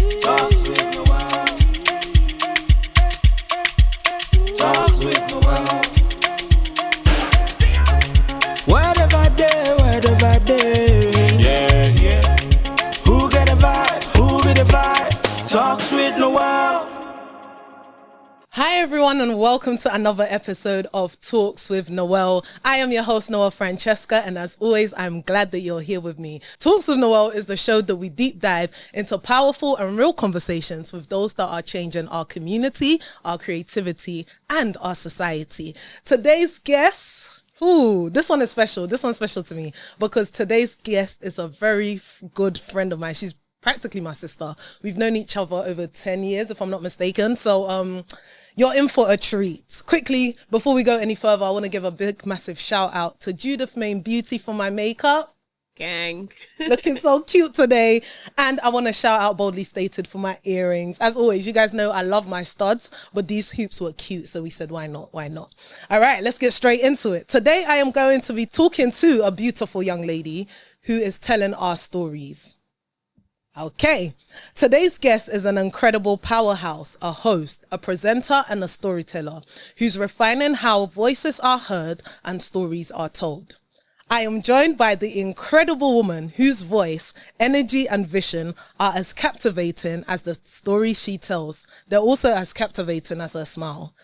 Talks with Noelle. Talks with Noelle. Word of a day, word of a day. Yeah, yeah. Who get a vibe? Who be the vibe? Talks with Noelle. Hi everyone and welcome to another episode of Talks with Noelle. I am your host Noelle Francesca, and as always I'm glad that you're here with me. Talks with Noelle is the show that we deep dive into powerful and real conversations with those that are changing our community, our creativity and our society. Today's guest, this one is special. This one's special to me because today's guest is a very good friend of mine. She's practically my sister. We've known each other over 10 years, if I'm not mistaken. So you're in for a treat. Quickly, before we go any further, I want to give a big, massive shout out to Judith Main Beauty for my makeup. Gang. Looking so cute today. And I want to shout out Boldly Stated for my earrings. As always, you guys know I love my studs, but these hoops were cute. So we said, why not? Why not? All right, let's get straight into it. Today, I am going to be talking to a beautiful young lady who is telling our stories. Okay, today's guest is an incredible powerhouse, a host, a presenter and a storyteller who's refining how voices are heard and stories are told. I am joined by the incredible woman whose voice, energy and vision are as captivating as the stories she tells. They're also as captivating as her smile.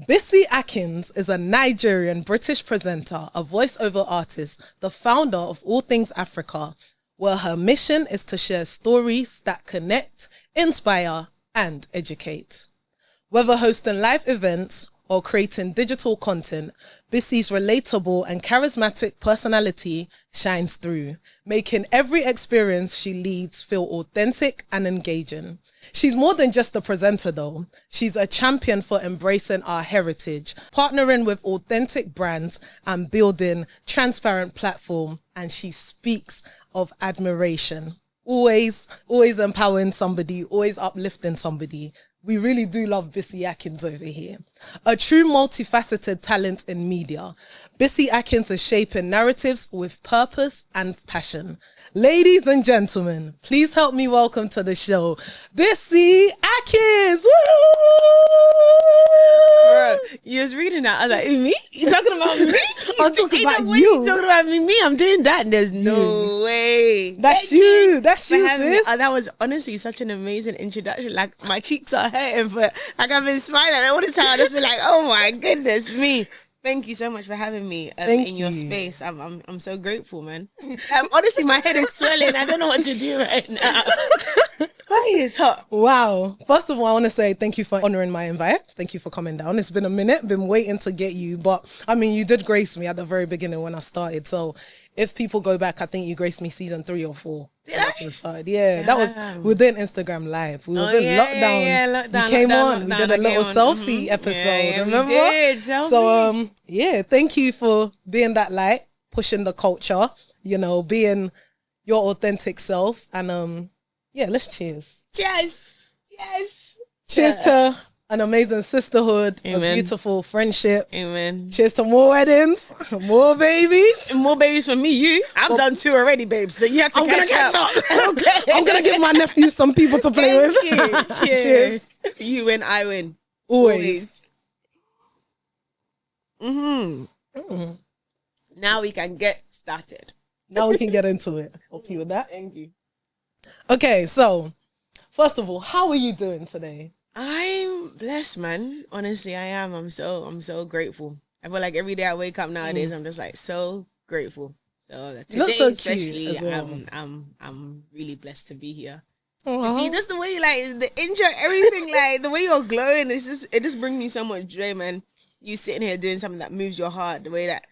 Bisi Akins is a Nigerian British presenter, a voiceover artist, the founder of All Things Africa, where her mission is to share stories that connect, inspire, and educate. Whether hosting live events or creating digital content, Bisi's relatable and charismatic personality shines through, making every experience she leads feel authentic and engaging. She's more than just a presenter though. She's a champion for embracing our heritage, partnering with authentic brands and building transparent platform, and she speaks of admiration. Always empowering somebody, always uplifting somebody. We really do love Bisi Akins over here. A true multifaceted talent in media, Bisi Akins is shaping narratives with purpose and passion. Ladies and gentlemen, please help me welcome to the show, Bisi Akins. Bro, you was reading that. I was like, me? You talking about me? I'm talking about you. You talking about me? I'm doing that. There's no way. That's you. That's you, sis. That was honestly such an amazing introduction. Like, my cheeks are hurting, but like I've been smiling all the time. I just been like, oh my goodness me. Thank you so much for having me in your space. I'm so grateful, man. Honestly, my head is swelling. I don't know what to do right now. Why is hot? Wow. First of all, I want to say thank you for honoring my invite. Thank you for coming down. It's been a minute. Been waiting to get you. But, I mean, you did grace me at the very beginning when I started. So, if people go back, I think you graced me season 3 or 4. Did I? Started. Yeah, that was within Instagram Live. We was in lockdown. Yeah, lockdown. You came on. We did a little selfie episode. Remember? We did. So, thank you for being that light, pushing the culture, being your authentic self. And, let's cheers. Cheers. Yes. Cheers to an amazing sisterhood, Amen. A beautiful friendship. Amen. Cheers to more weddings, more babies. More babies for me, you. I've done 2 already, babes. So you have to catch up. Okay. I'm going to give my nephew some people to play with. You. Cheers. You win, I win. Always. Mm-hmm. Now we can get started. Now we can get into it. Help you with that. Thank you. Okay, so first of all, how are you doing today? I'm blessed, man. Honestly, I am. I'm so grateful. I feel like every day I wake up nowadays, I'm just like so grateful. So today, so especially, as well. I'm really blessed to be here. Uh-huh. See, just the way, like the intro, everything, like the way you're glowing, it just brings me so much joy, man. You sitting here doing something that moves your heart, the way that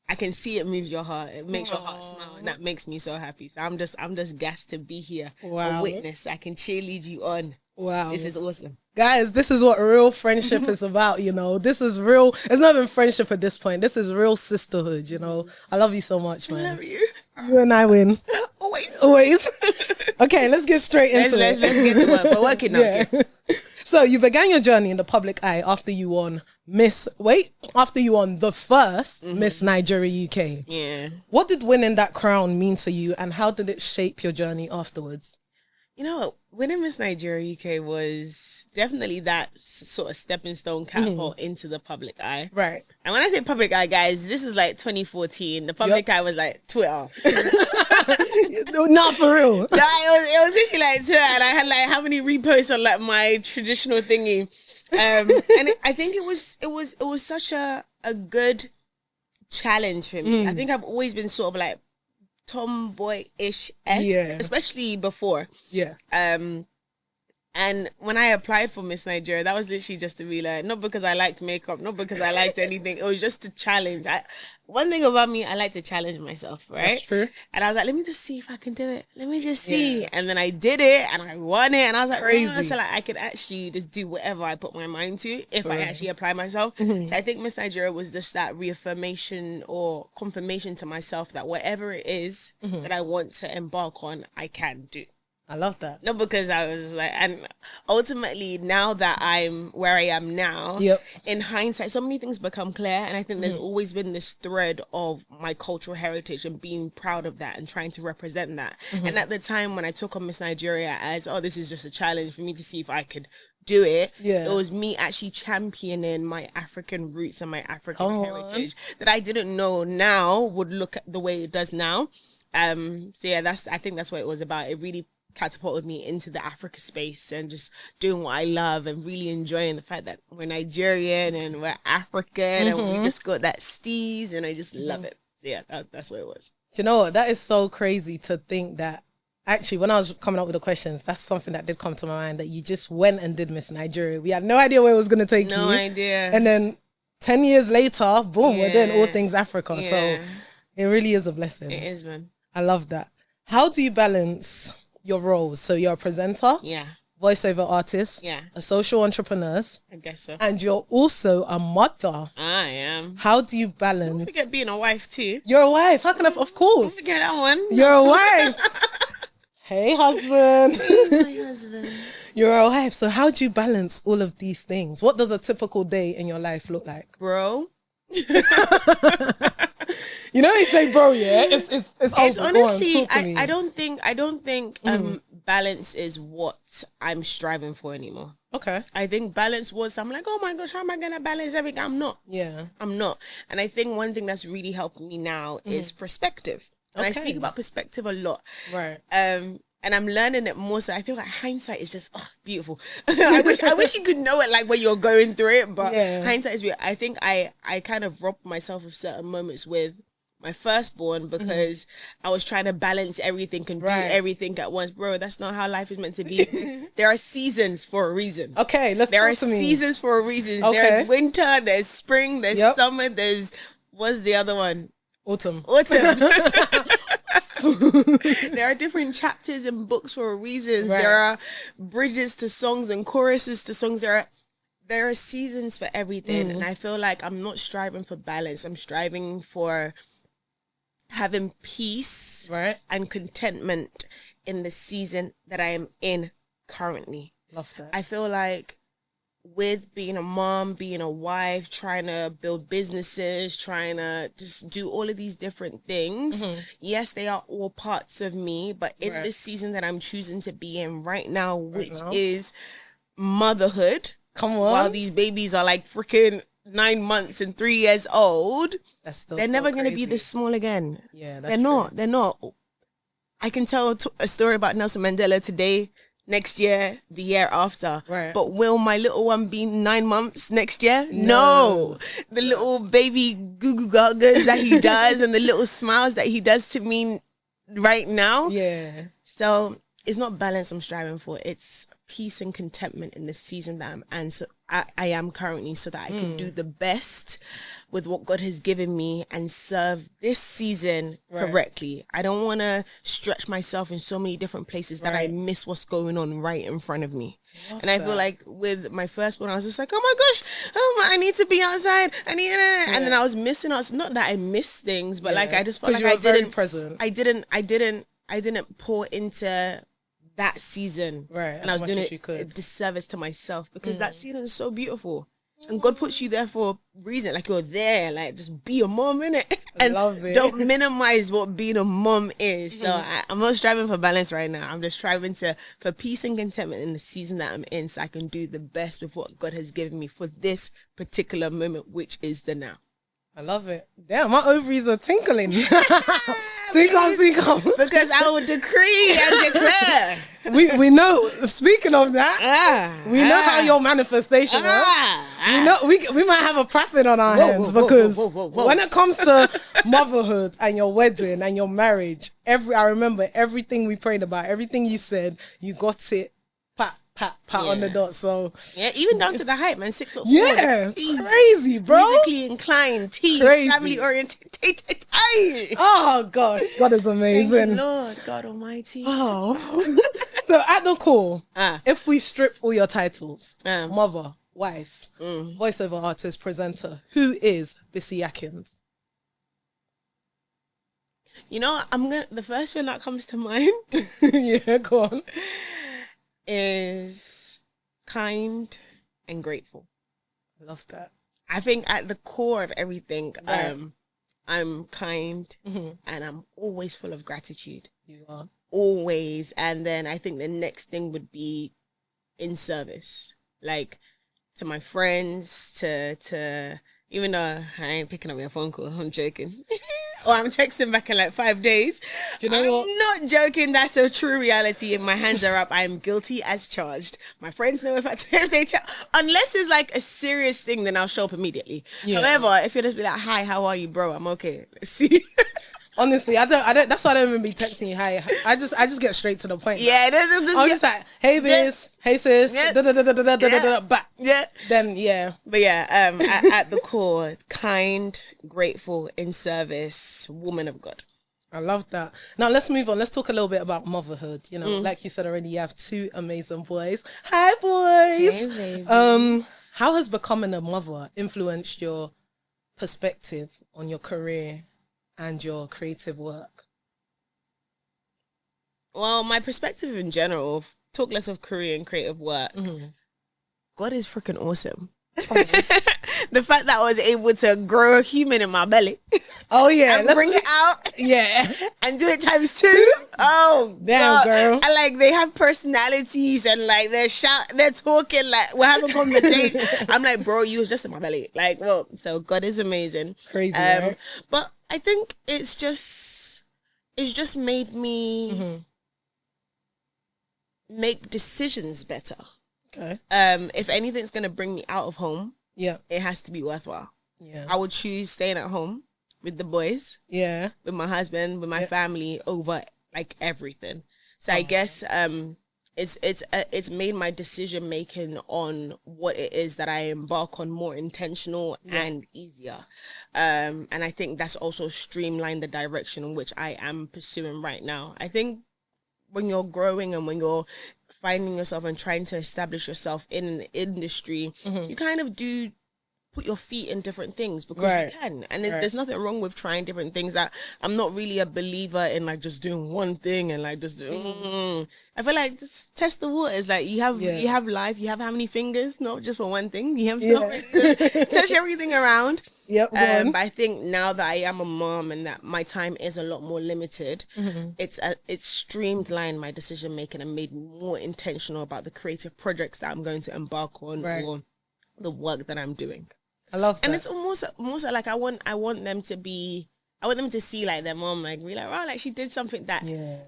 I can see it moves your heart. It makes your heart smile, and that makes me so happy. So I'm just gassed to be here. Wow. A witness. I can cheerlead you on. Wow. This is awesome. Guys, this is what real friendship is about, This is real. It's not even friendship at this point. This is real sisterhood, I love you so much, man. I love you. You and I win. Always. Okay, let's get straight into Let's get to work. We're working now. Yeah. So you began your journey in the public eye after you won the first Miss Nigeria UK. Yeah. What did winning that crown mean to you, and how did it shape your journey afterwards? You know, winning Miss Nigeria UK was definitely that sort of stepping stone catapult into the public eye. Right. And when I say public eye, guys, this is like 2014. The public eye was like Twitter. Not for real. No, it was literally like Twitter, and I had like how many reposts on like my traditional thingy. I think it was such a good challenge for me. I think I've always been sort of like tomboy-ish, especially before. Yeah. And when I applied for Miss Nigeria, that was literally just to be like, not because I liked makeup, not because I liked anything. It was just a challenge. One thing about me, I like to challenge myself, right? That's true. And I was like, let me just see if I can do it. Let me just see. And then I did it and I won it. And I was like, crazy. oh, so like I could actually just do whatever I put my mind to if I actually apply myself. So I think Miss Nigeria was just that reaffirmation or confirmation to myself that whatever it is that I want to embark on, I can do. I love that. Not because I was like, and ultimately now that I'm where I am now, in hindsight, so many things become clear. And I think there's always been this thread of my cultural heritage and being proud of that and trying to represent that. And at the time when I took on Miss Nigeria as, oh, this is just a challenge for me to see if I could do it, it was me actually championing my African roots and my African heritage that I didn't know now would look at the way it does now. So yeah, I think that's what it was about. It really catapulted me into the Africa space and just doing what I love and really enjoying the fact that we're Nigerian and we're African and we just got that steez and I just love it. So yeah, that's what it was. Do you know what? That is so crazy to think that actually when I was coming up with the questions, that's something that did come to my mind, that you just went and did Miss Nigeria. We had no idea where it was going to take you. No idea. And then 10 years later, boom, we're doing all things Africa. So it really is a blessing. It is, man. I love that. How do you balance your roles? So you're a presenter, voiceover artist, a social entrepreneur, I guess so, and you're also a mother. I am. How do you balance? Don't forget being a wife too. You're a wife. How can I? Of course. Don't forget that one. You're a wife. Hey, husband. My husband. You're a wife. So how do you balance all of these things? What does a typical day in your life look like, bro? You know, you say, bro, yeah. It's honestly, I don't think balance is what I'm striving for anymore. Okay. I think balance was, I'm like, oh my gosh, how am I gonna balance everything? I'm not. Yeah. I'm not. And I think one thing that's really helped me now is perspective. And I speak about perspective a lot. Right. And I'm learning it more. So I feel like hindsight is just beautiful. I wish you could know it like when you're going through it, but hindsight is weird. I think I kind of robbed myself of certain moments with my firstborn because I was trying to balance everything and do everything at once. Bro, that's not how life is meant to be. There are seasons for a reason. Okay, there are seasons for a reason. Okay. There's winter, there's spring, there's summer, what's the other one? Autumn. There are different chapters in books for a reason. There are bridges to songs and choruses to songs. There are seasons for everything. And I feel like I'm not striving for balance. I'm striving for having peace and contentment in the season that I am in currently. Love that. I feel like with being a mom, being a wife, trying to build businesses, trying to just do all of these different things. Yes, they are all parts of me, but in this season that I'm choosing to be in right now, which is motherhood. Come on. While these babies are like freaking 9 months and 3 years old, they're never going to be this small again. Yeah, they're not. They're not. I can tell a story about Nelson Mandela today, next year, the year after. But will my little one be 9 months next year? No. The little baby goo-goo gagas that he does and the little smiles that he does to me right now. Yeah. So it's not balance I'm striving for. It's peace and contentment in the season that I am currently, so that I can do the best with what God has given me and serve this season correctly. I don't want to stretch myself in so many different places that I miss what's going on right in front of me. I feel like with my first one, I was just like, oh my gosh, I need to be outside. And then I was missing out. Not that I missed things, but like I just felt like I didn't pour into that season, and I was doing it a disservice to myself because that season is so beautiful, and God puts you there for a reason. Like, you're there, like, just be a mom, innit? and love it. don't minimize what being a mom is. So I'm not striving for balance right now. I'm just striving for peace and contentment in the season that I'm in, so I can do the best with what God has given me for this particular moment, which is the now. I love it. Damn, my ovaries are tinkling. Sing on. Because I will decree and declare. We know, speaking of that, we know how your manifestation works. We know we might have a prophet on our hands because when it comes to motherhood and your wedding and your marriage, I remember everything we prayed about, everything you said, you got it. Pat on the dot. So yeah, even down to the height, man. 6'4". Yeah, crazy, bro. Musically inclined, family oriented. Oh gosh, God is amazing. Thank you, Lord God Almighty. Oh, so at the core, if we strip all your titles, mother, wife, voiceover artist, presenter, who is Bisi Akins? You know, the first thing that comes to mind, yeah, go on, is kind and grateful. I love that. I think at the core of everything, right. I'm kind and I'm always full of gratitude. You are. Always. And then I think the next thing would be in service. Like to my friends, to even though I ain't picking up your phone call, I'm joking. Or I'm texting back in like 5 days. Do you know what? I'm not joking. That's a true reality. If my hands are up, I am guilty as charged. My friends know if they tell. Unless it's like a serious thing, then I'll show up immediately. Yeah. However, if you just be like, "Hi, how are you, bro? I'm okay. Let's see." Honestly, I don't. That's why I don't even be texting you. Hi, I just get straight to the point. Yeah, I'm just like, hey, biz, hey, sis, back. Yeah. Then yeah. But yeah, at the core, kind, grateful, in service, woman of God. I love that. Now let's move on. Let's talk a little bit about motherhood. You know, like you said already, you have 2 amazing boys. Hi, boys. Hey, baby. How has becoming a mother influenced your perspective on your career and your creative work? Well, my perspective in general, talk less of career and creative work. God is freaking awesome. The fact that I was able to grow a human in my belly. Oh yeah, and bring it out. Yeah, and do it times 2. Oh damn, girl. And like they have personalities and like they're talking like we're having a conversation. I'm like, bro, you was just in my belly. Like, well, so God is amazing. Crazy, right? But I think it's just made me make decisions better. Okay. If anything's gonna bring me out of home, it has to be worthwhile. Yeah. I would choose staying at home with the boys. Yeah. With my husband, with my family over like everything. So I guess it's made my decision making on what it is that I embark on more intentional and easier. And I think that's also streamlined the direction in which I am pursuing right now. I think when you're growing and when you're finding yourself and trying to establish yourself in an industry, you kind of do put your feet in different things because you can. And there's nothing wrong with trying different things. I'm not really a believer in like just doing one thing and like just I feel like just test the waters. Like you have life, you have how many fingers? Not just for one thing. You have stuff. Touch everything around. Yep. But I think now that I am a mom and that my time is a lot more limited, it's streamlined my decision making and made me more intentional about the creative projects that I'm going to embark on or the work that I'm doing. I love that. And it's almost like I want them to see like their mom like be like, oh, like she did something that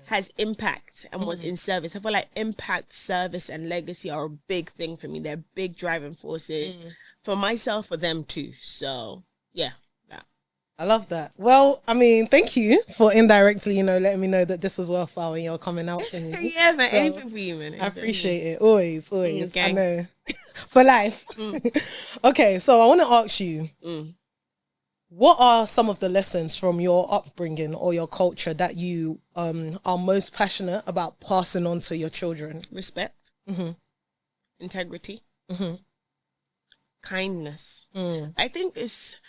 has impact and was in service. I feel like impact, service and legacy are a big thing for me. They're big driving forces for myself, for them too. So yeah. I love that. Well, I mean, thank you for indirectly, letting me know that this was worthwhile when you're coming out for me. Yeah, man. So, anything for you, man. I appreciate it. Always. I know. For life. Okay, so I want to ask you, what are some of the lessons from your upbringing or your culture that you are most passionate about passing on to your children? Respect. Integrity. Kindness. I think it's...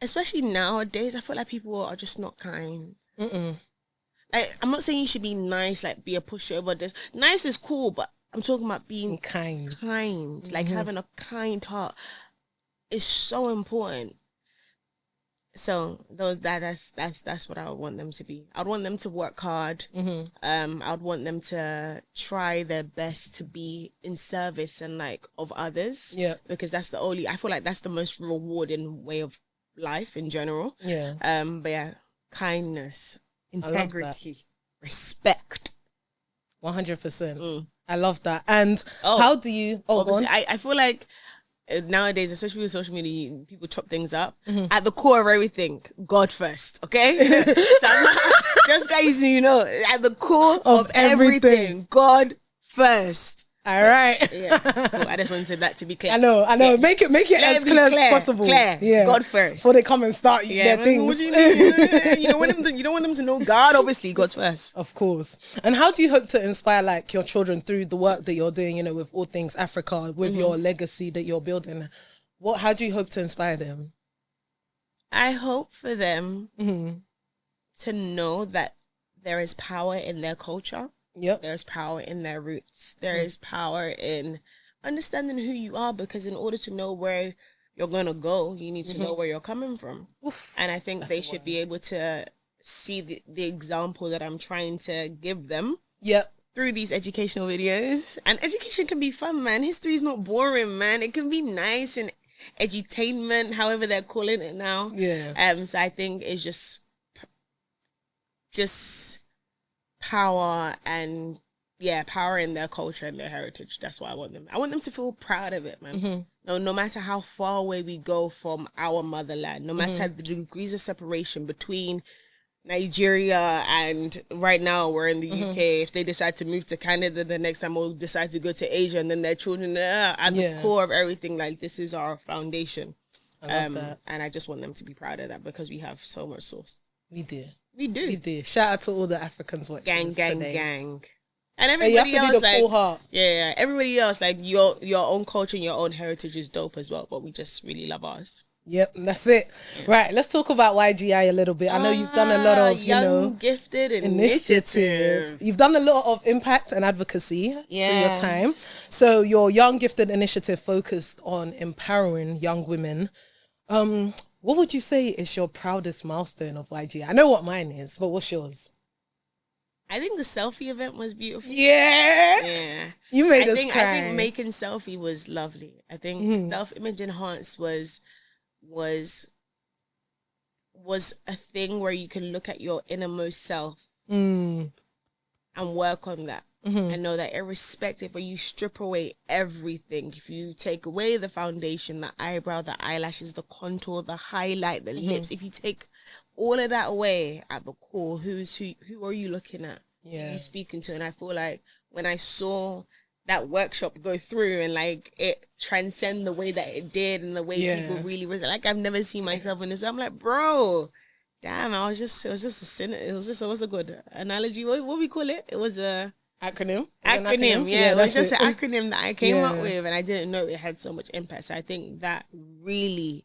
especially nowadays, I feel like people are just not kind. Like, I'm not saying you should be nice, like be a pushover. Nice is cool, but I'm talking about being kind. Like having a kind heart is so important. So that's what I would want them to be. I'd want them to work hard. I'd want them to try their best to be in service and like of others. Yeah. Because that's I feel like that's the most rewarding way of life in general. Yeah. But yeah, kindness, integrity, respect. 100%. I love that. And how do you? Oh, go on. I feel like nowadays, especially with social media, people chop things up. At the core of everything, God first, okay? So I'm not, just guys, at the core of everything, God first. All right. Yeah, cool. I just wanted that to be clear. I know. Yeah. Make it as clear as possible. Clear. Yeah. God first. Before they come and start their things. What do you mean? You don't want them to know God. Obviously, God's first. Of course. And how do you hope to inspire like your children through the work that you're doing? With All Things Africa, with your legacy that you're building. How do you hope to inspire them? I hope for them to know that there is power in their culture. Yep. There's power in their roots. There is power in understanding who you are, because in order to know where you're going to go, you need to know where you're coming from. Oof, and I think they should be able to see the example that I'm trying to give them. Yep. Through these educational videos. And education can be fun, man. History is not boring, man. It can be nice and edutainment, however they're calling it now. Yeah. So I think it's just power and power in their culture and their heritage. That's what I want them. I want them to feel proud of it, man. No matter how far away we go from our motherland, no matter the degrees of separation between Nigeria and right now we're in the UK. If they decide to move to Canada the next time, or decide to go to Asia, and then their children at the core of everything, like this is our foundation. I love that. And I just want them to be proud of that, because we have so much source. We do. We do. Shout out to all the Africans watching gang. And everybody you have to else, do the cool heart. Yeah. Everybody else, like your own culture and your own heritage is dope as well. But we just really love ours. Yep, that's it. Yeah. Right, let's talk about YGI a little bit. I know you've done a lot of, young gifted initiative. You've done a lot of impact and advocacy through your time. So your Young Gifted initiative focused on empowering young women. What would you say is your proudest milestone of YGI? I know what mine is, but what's yours? I think the selfie event was beautiful. Yeah. You made us cry. I think making selfie was lovely. I think self-image enhanced was a thing where you can look at your innermost self and work on that. And know that irrespective, when you strip away everything, if you take away the foundation, the eyebrow, the eyelashes, the contour, the highlight, the lips, if you take all of that away, at the core, who are you looking at? Who are you speaking to? And I feel like when I saw that workshop go through and like it transcend the way that it did and the way people really was like, I've never seen myself in this way. I'm like, bro, damn, it was just a good analogy. What we call it? It was a acronym. Yeah, it was just an acronym that I came up with, and I didn't know it had so much impact. So I think that really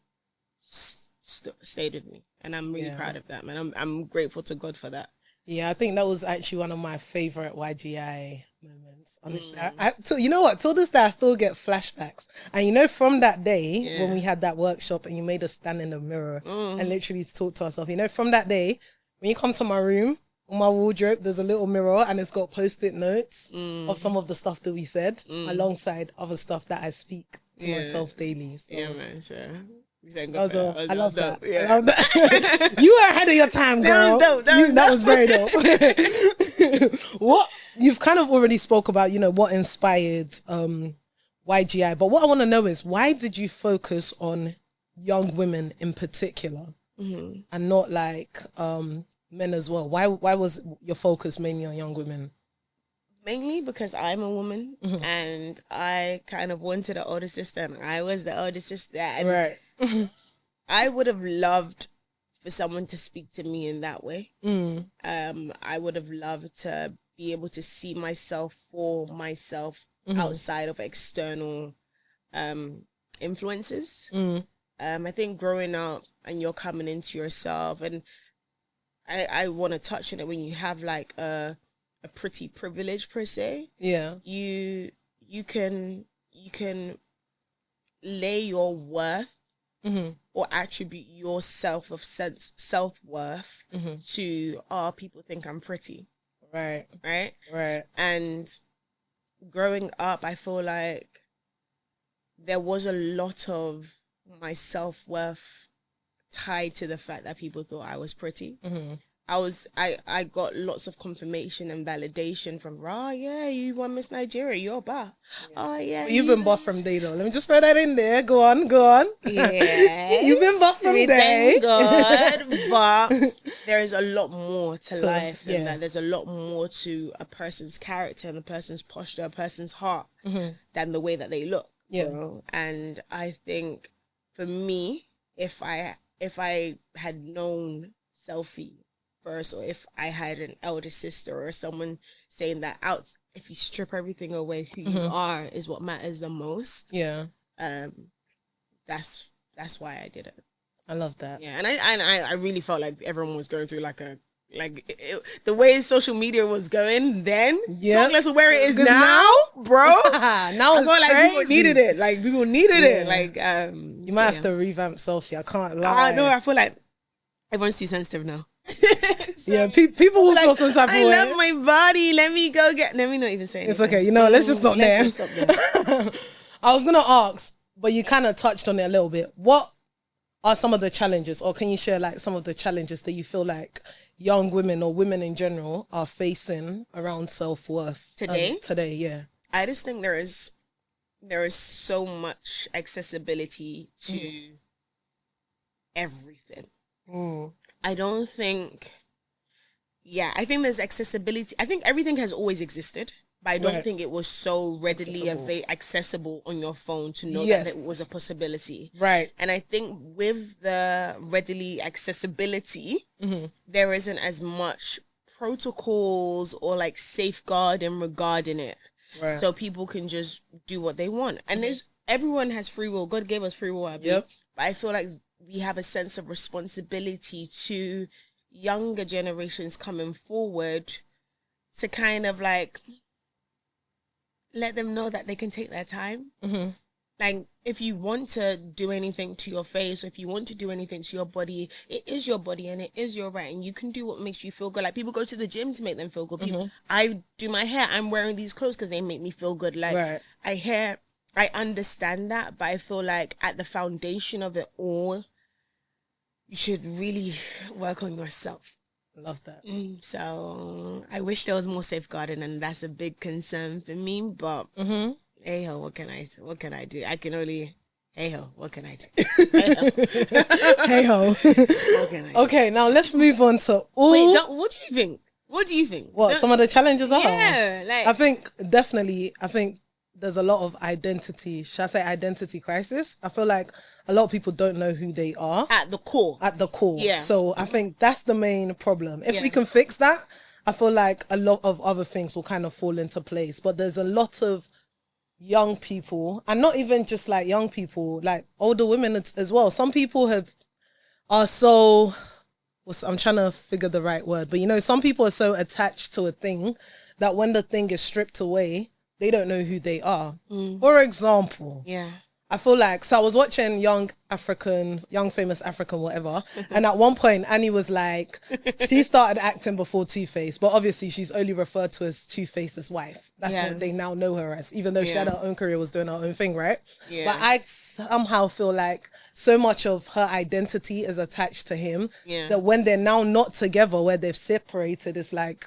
stayed with me, and I'm really proud of that, man. I'm grateful to God for that. Yeah, I think that was actually one of my favorite YGI moments. Honestly, you know what? Till this day, I still get flashbacks. And from that day when we had that workshop, and you made us stand in the mirror and literally talk to ourselves. From that day, when you come to my room, on my wardrobe, there's a little mirror, and it's got post-it notes of some of the stuff that we said, alongside other stuff that I speak to myself daily. So. Yeah, man. So I love that. Yeah. I love that. You were ahead of your time, girl. That was very dope. What you've kind of already spoke about, what inspired YGI, but what I want to know is, why did you focus on young women in particular, and not like men as well? Why was your focus mainly on young women? Mainly because I'm a woman, and I kind of wanted an older sister, and I was the older sister. And right. I would have loved for someone to speak to me in that way. I would have loved to be able to see myself for myself outside of external influences. I think growing up and you're coming into yourself, and I want to touch on it, when you have like a pretty privilege per se. Yeah. You can lay your worth or attribute your self-worth to, people think I'm pretty. Right. Right. And growing up, I feel like there was a lot of my self-worth tied to the fact that people thought I was pretty. I got lots of confirmation and validation from, yeah, you won Miss Nigeria, you're buff. Oh, yeah. You've been buff from day though. Let me just throw that in there. Go on. Yes. You've been buff from day. Thank God. But there is a lot more to life than that. There's a lot more to a person's character and a person's posture, a person's heart than the way that they look. Yeah. You know? And I think for me, if I had known selfie first, or if I had an elder sister or someone saying that if you strip everything away, who you are is what matters the most. Yeah. That's why I did it. I love that. Yeah, and I really felt like everyone was going through the way social media was going then. Yeah, less of where it is now, bro. Now it's like crazy. people needed it. Like people needed it. Like you might have to revamp selfie. I can't lie. No, I feel like everyone's too sensitive now. People will feel some type of way. I love my body. Let me not even say anything. It's okay. Let's just stop there. Let's just stop there. I was gonna ask, but you kind of touched on it a little bit. What are some of the challenges, or can you share like some of the challenges that you feel like young women or women in general are facing around self-worth today? Yeah, I just think there is so much accessibility to everything. I don't think, I think there's accessibility. I think everything has always existed, but I don't think it was so readily accessible on your phone to know that it was a possibility. Right. And I think with the readily accessibility, there isn't as much protocols or like safeguarding regarding it. Right. So people can just do what they want. And everyone has free will. God gave us free will. But I feel like we have a sense of responsibility to younger generations coming forward to kind of like let them know that they can take their time. Like if you want to do anything to your face, or if you want to do anything to your body, it is your body and it is your right, and you can do what makes you feel good. Like people go to the gym to make them feel good. I do my hair, I'm wearing these clothes because they make me feel good. Like I understand that, but I feel like at the foundation of it all, you should really work on yourself. Love that. So I wish there was more safeguarding, and that's a big concern for me. But hey ho, what can I do? I can only what can I do? Hey ho. What can I do? Okay, now let's move on to all. Wait, what do you think? What do you think? What some of the challenges are? Yeah, like I think there's a lot of identity crisis. I feel like a lot of people don't know who they are. At the core. Yeah. So I think that's the main problem. If we can fix that, I feel like a lot of other things will kind of fall into place. But there's a lot of young people, and not even just like young people, like older women as well. Some people are so, I'm trying to figure the right word, but some people are so attached to a thing that when the thing is stripped away, they don't know who they are. For example, I feel like, so I was watching young famous African, whatever. And at one point, Annie was like, she started acting before Two-Face, but obviously she's only referred to as Two-Face's wife. That's what they now know her as, even though she had her own career, was doing her own thing, right? Yeah. But I somehow feel like so much of her identity is attached to him that when they're now not together, where they've separated, it's like,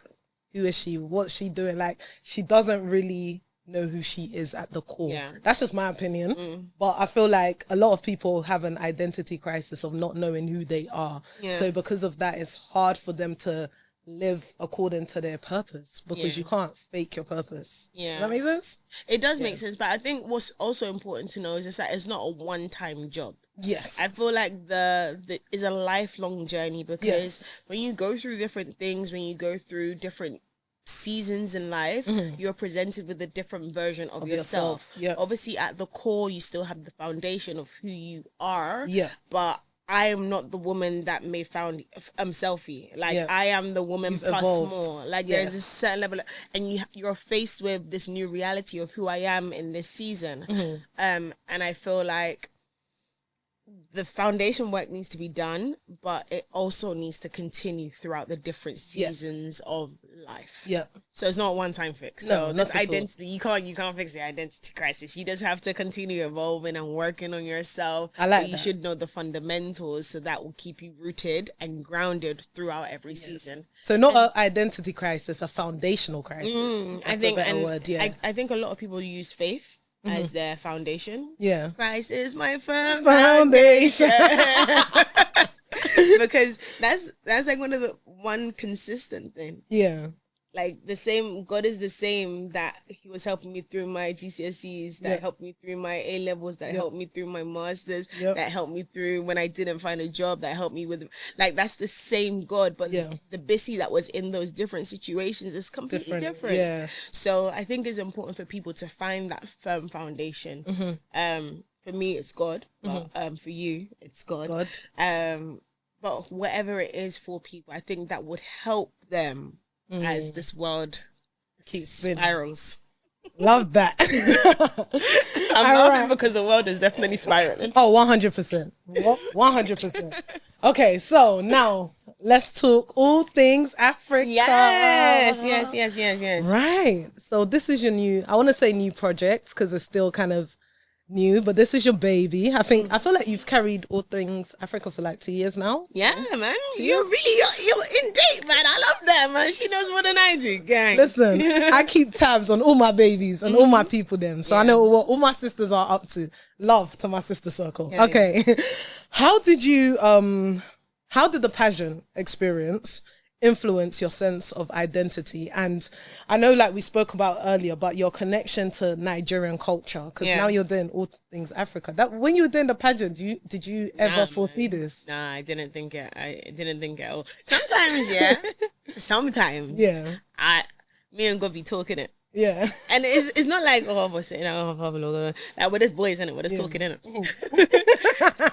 who is she? What's she doing? Like, she doesn't really know who she is at the core. Yeah. That's just my opinion. But I feel like a lot of people have an identity crisis of not knowing who they are. Yeah. So because of that, it's hard for them to live according to their purpose, because you can't fake your purpose. Yeah. Does that make sense? It does make sense. But I think what's also important to know is that it's not a one-time job. Yes. I feel like the is a lifelong journey, because when you go through different things, when you go through different seasons in life, you're presented with a different version of yourself. Yeah. Obviously at the core you still have the foundation of who you are. Yeah. But I am not the woman that may found selfie. Like I am the woman plus more. Like there's a certain level and you're faced with this new reality of who I am in this season. And I feel like the foundation work needs to be done, but it also needs to continue throughout the different seasons of life. Yeah. So it's not a one-time fix. No, So not this at all. identity, you can't fix the identity crisis. You just have to continue evolving and working on yourself. I like But you that. should know the fundamentals, so that will keep you rooted and grounded throughout every season. So not an identity crisis, a foundational crisis. I think, a better and word, yeah. I think a lot of people use faith as their foundation. Yeah. Christ is my firm Foundation. because that's like one consistent thing. Yeah. Like the same, God is the same that he was helping me through my GCSEs, that helped me through my A levels, that helped me through my masters, that helped me through when I didn't find a job, that helped me with, like, that's the same God, but the Bisi that was in those different situations is completely different. Yeah. So I think it's important for people to find that firm foundation. For me, it's God, but for you, it's God. But whatever it is for people, I think that would help them as this world Keeps spirals. Love that. I'm laughing because the world is definitely spiraling. Oh, 100%. 100%. Okay, so now let's talk all things Africa. Yes. Right. So this is your new, I want to say new project because it's still kind of new, but this is your baby. I feel like you've carried all things Africa for like 2 years now. Yeah, man. You're in date, man. I love that, man. She knows more than I do, gang. Listen, I keep tabs on all my babies and all my people them. So I know what all my sisters are up to. Love to my sister circle. Yeah, okay. How did the pageant experience influence your sense of identity? And I know, like we spoke about earlier, but your connection to Nigerian culture, because now you're doing all things Africa. That when you were doing the pageant, did you ever foresee this? Nah, I didn't think it. At all. Sometimes, yeah. Sometimes, Yeah. Me and God be talking it. Yeah. And it's not like, oh, I'm saying, like, we're just boys in it, we're just talking in it. And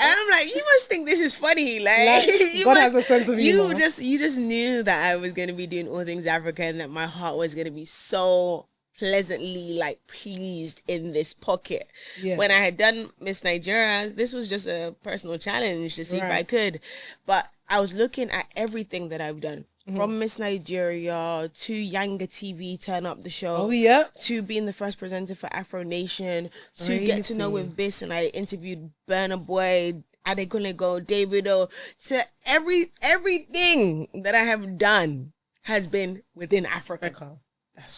I'm like, you must think this is funny. Like God has a sense of humor. You just knew that I was gonna be doing all things Africa and that my heart was gonna be so pleasantly like pleased in this pocket. Yeah. When I had done Miss Nigeria, this was just a personal challenge to see if I could. But I was looking at everything that I've done. From Miss Nigeria to Yanga TV, turn up the show. Oh, yeah. To being the first presenter for Afro Nation. To get to know with Bis, and I interviewed Burna Boy, Adekunle, Davido. To everything that I have done has been within Africa.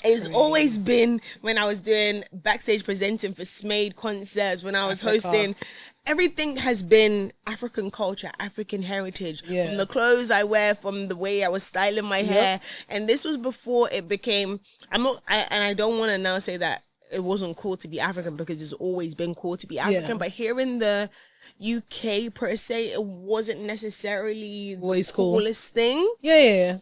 It's always been when I was doing backstage presenting for Smade concerts, when I was hosting. Everything has been African culture, African heritage. Yeah. From the clothes I wear, from the way I was styling my hair. And this was before it became, I don't want to now say that it wasn't cool to be African, because it's always been cool to be African. Yeah. But here in the UK per se, it wasn't necessarily always the coolest thing. Yeah.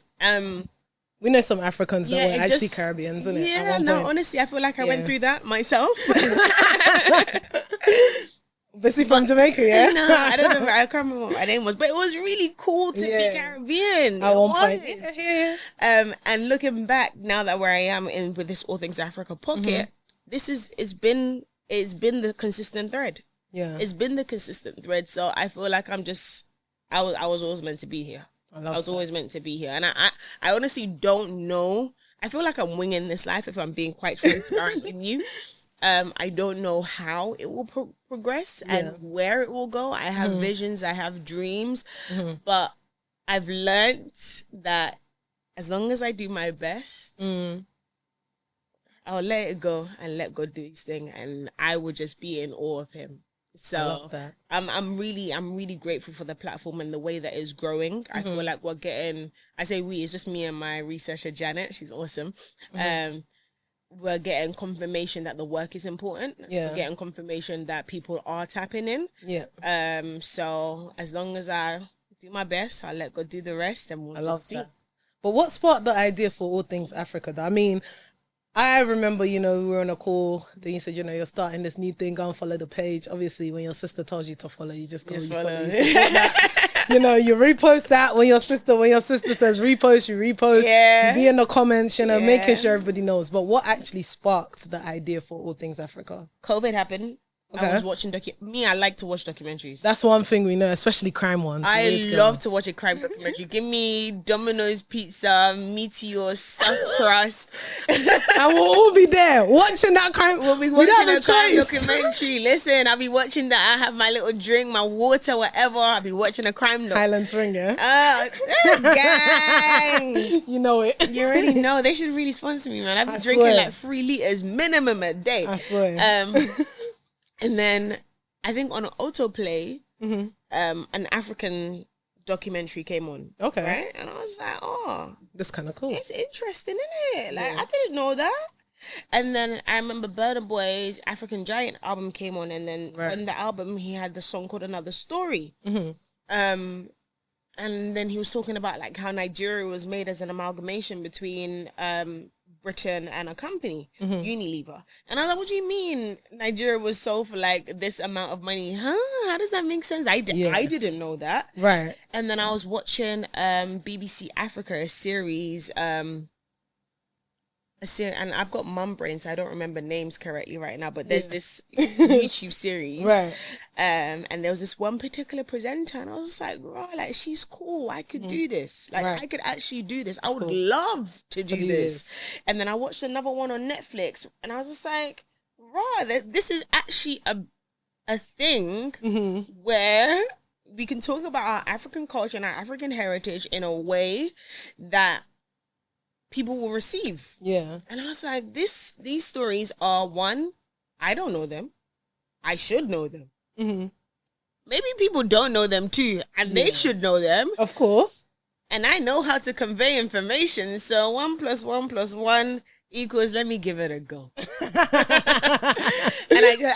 We know some Africans that were actually Caribbeans, isn't it? Yeah, honestly, I feel like I went through that myself. Bisi from Jamaica, yeah? No, I don't remember. I can't remember what my name was, but it was really cool to be Caribbean. At one point. And looking back, now that where I am with this All Things Africa pocket, it's been the consistent thread. Yeah. It's been the consistent thread. So I feel like I was always meant to be here. I was always meant to be here. And I honestly don't know. I feel like I'm winging this life, if I'm being quite transparent with you. I don't know how it will progress and where it will go. I have visions, I have dreams, but I've learned that as long as I do my best, I'll let it go and let God do his thing, and I will just be in awe of him. So I love that. I'm really grateful for the platform and the way that it's growing. I feel like we're getting, I say we, it's just me and my researcher Janet. She's awesome. We're getting confirmation that the work is important. Yeah. We're getting confirmation that people are tapping in. Yeah. So as long as I do my best, I'll let God do the rest, and we'll see. That. But what sparked the idea for All Things Africa? I mean, I remember, we were on a call, then you said, you're starting this new thing, go and follow the page. Obviously, when your sister tells you to follow, you just go, you follow. You repost that when your sister says repost, you repost. Yeah. You be in the comments, making sure everybody knows. But what actually sparked the idea for All Things Africa? COVID happened. Okay. I was watching I like to watch documentaries. That's one thing we know, especially crime ones. I love to watch a crime documentary. Give me Domino's pizza, Meteor, stuffed crust. And we'll all be there watching that crime. We'll be watching a crime documentary. Listen, I'll be watching that. I have my little drink, my water, whatever. I'll be watching a crime doc. Highlands Ring, yeah? Gang. You know it. You already know. They should really sponsor me, man. I've been drinking like 3 liters minimum a day. I swear. And then I think on autoplay, an African documentary came on. Okay. Right? And I was like, oh, that's kind of cool. It's interesting, isn't it? Like, I didn't know that. And then I remember Burna Boy's African Giant album came on, and then on the album he had the song called Another Story. And then he was talking about like how Nigeria was made as an amalgamation between Britain and a company, Unilever. And I was like, what do you mean Nigeria was sold for like this amount of money? How does that make sense? I didn't know that. Right. And then I was watching BBC Africa, a series, and I've got mum brain, so I don't remember names correctly right now, but there's this YouTube series. Right. And there was this one particular presenter, and I was just like, right, like, she's cool. I could do this. Like, I could actually do this. I would love to do this. And then I watched another one on Netflix, and I was just like, right, this is actually a thing where we can talk about our African culture and our African heritage in a way that people will receive. Yeah. And I was like, these stories are, one, I don't know them. I should know them. Maybe people don't know them too, and they should know them. Of course. And I know how to convey information. So 1 + 1 + 1 equals, let me give it a go. And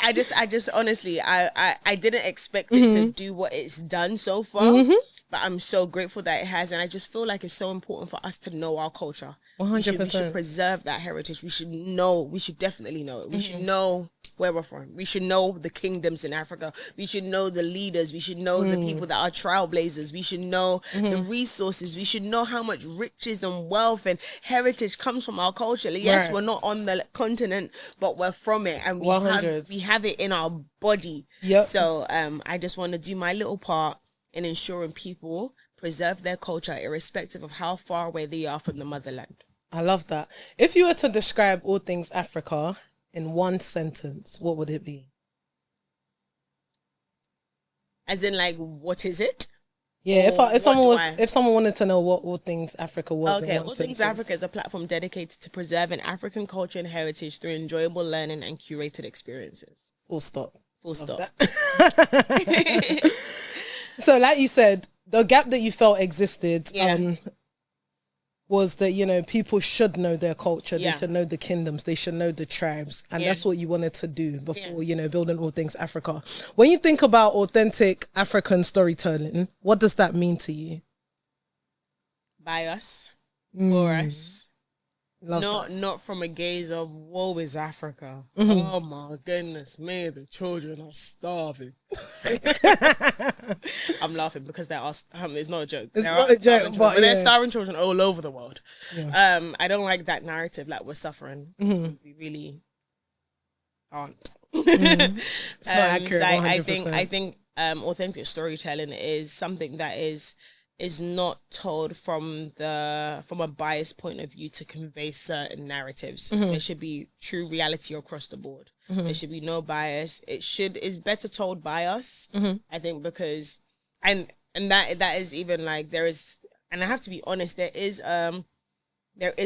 I just honestly, I didn't expect it to do what it's done so far. But I'm so grateful that it has. And I just feel like it's so important for us to know our culture. 100%. We should preserve that heritage. We should definitely know it. We should know where we're from. We should know the kingdoms in Africa. We should know the leaders. We should know the people that are trailblazers. We should know the resources. We should know how much riches and wealth and heritage comes from our culture. Yes, we're not on the continent, but we're from it. And we have it in our body. Yep. So I just want to do my little part in ensuring people preserve their culture irrespective of how far away they are from the motherland. I love that. If you were to describe all things Africa in one sentence, what would it be? As in, like, what is it? Yeah, if someone wanted to know what All Things Africa was. Okay, All Things Africa is a platform dedicated to preserving African culture and heritage through enjoyable learning and curated experiences. Full stop. Full stop. So, like you said, the gap that you felt existed was that, you know, people should know their culture. They should know the kingdoms. They should know the tribes. And that's what you wanted to do before, you know, building All Things Africa. When you think about authentic African storytelling, what does that mean to you? By us, for us. Not from a gaze of, woe is Africa. Oh my goodness me, the children are starving. I'm laughing because there are, it's not a joke. It's not a joke, but there's starving children all over the world. Yeah. I don't like that narrative, like we're suffering. We really aren't. It's not accurate, 100%. I think authentic storytelling is something that is not told from a biased point of view to convey certain narratives. There should be true reality across the board. There should be no bias. It's better told by us, I think, because and that is even like there is, and I have to be honest, there is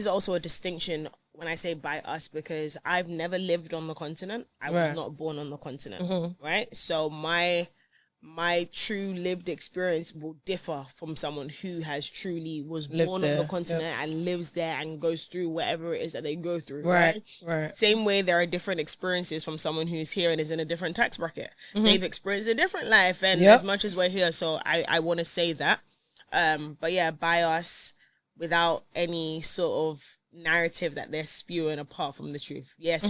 also a distinction when I say by us, because I've never lived on the continent. I was not born on the continent, right? So my true lived experience will differ from someone who has truly was born on the continent and lives there and goes through whatever it is that they go through. Right. Same way there are different experiences from someone who's here and is in a different tax bracket. They've experienced a different life, and as much as we're here, so I want to say that. But yeah, by us, without any sort of narrative that they're spewing apart from the truth. Yes,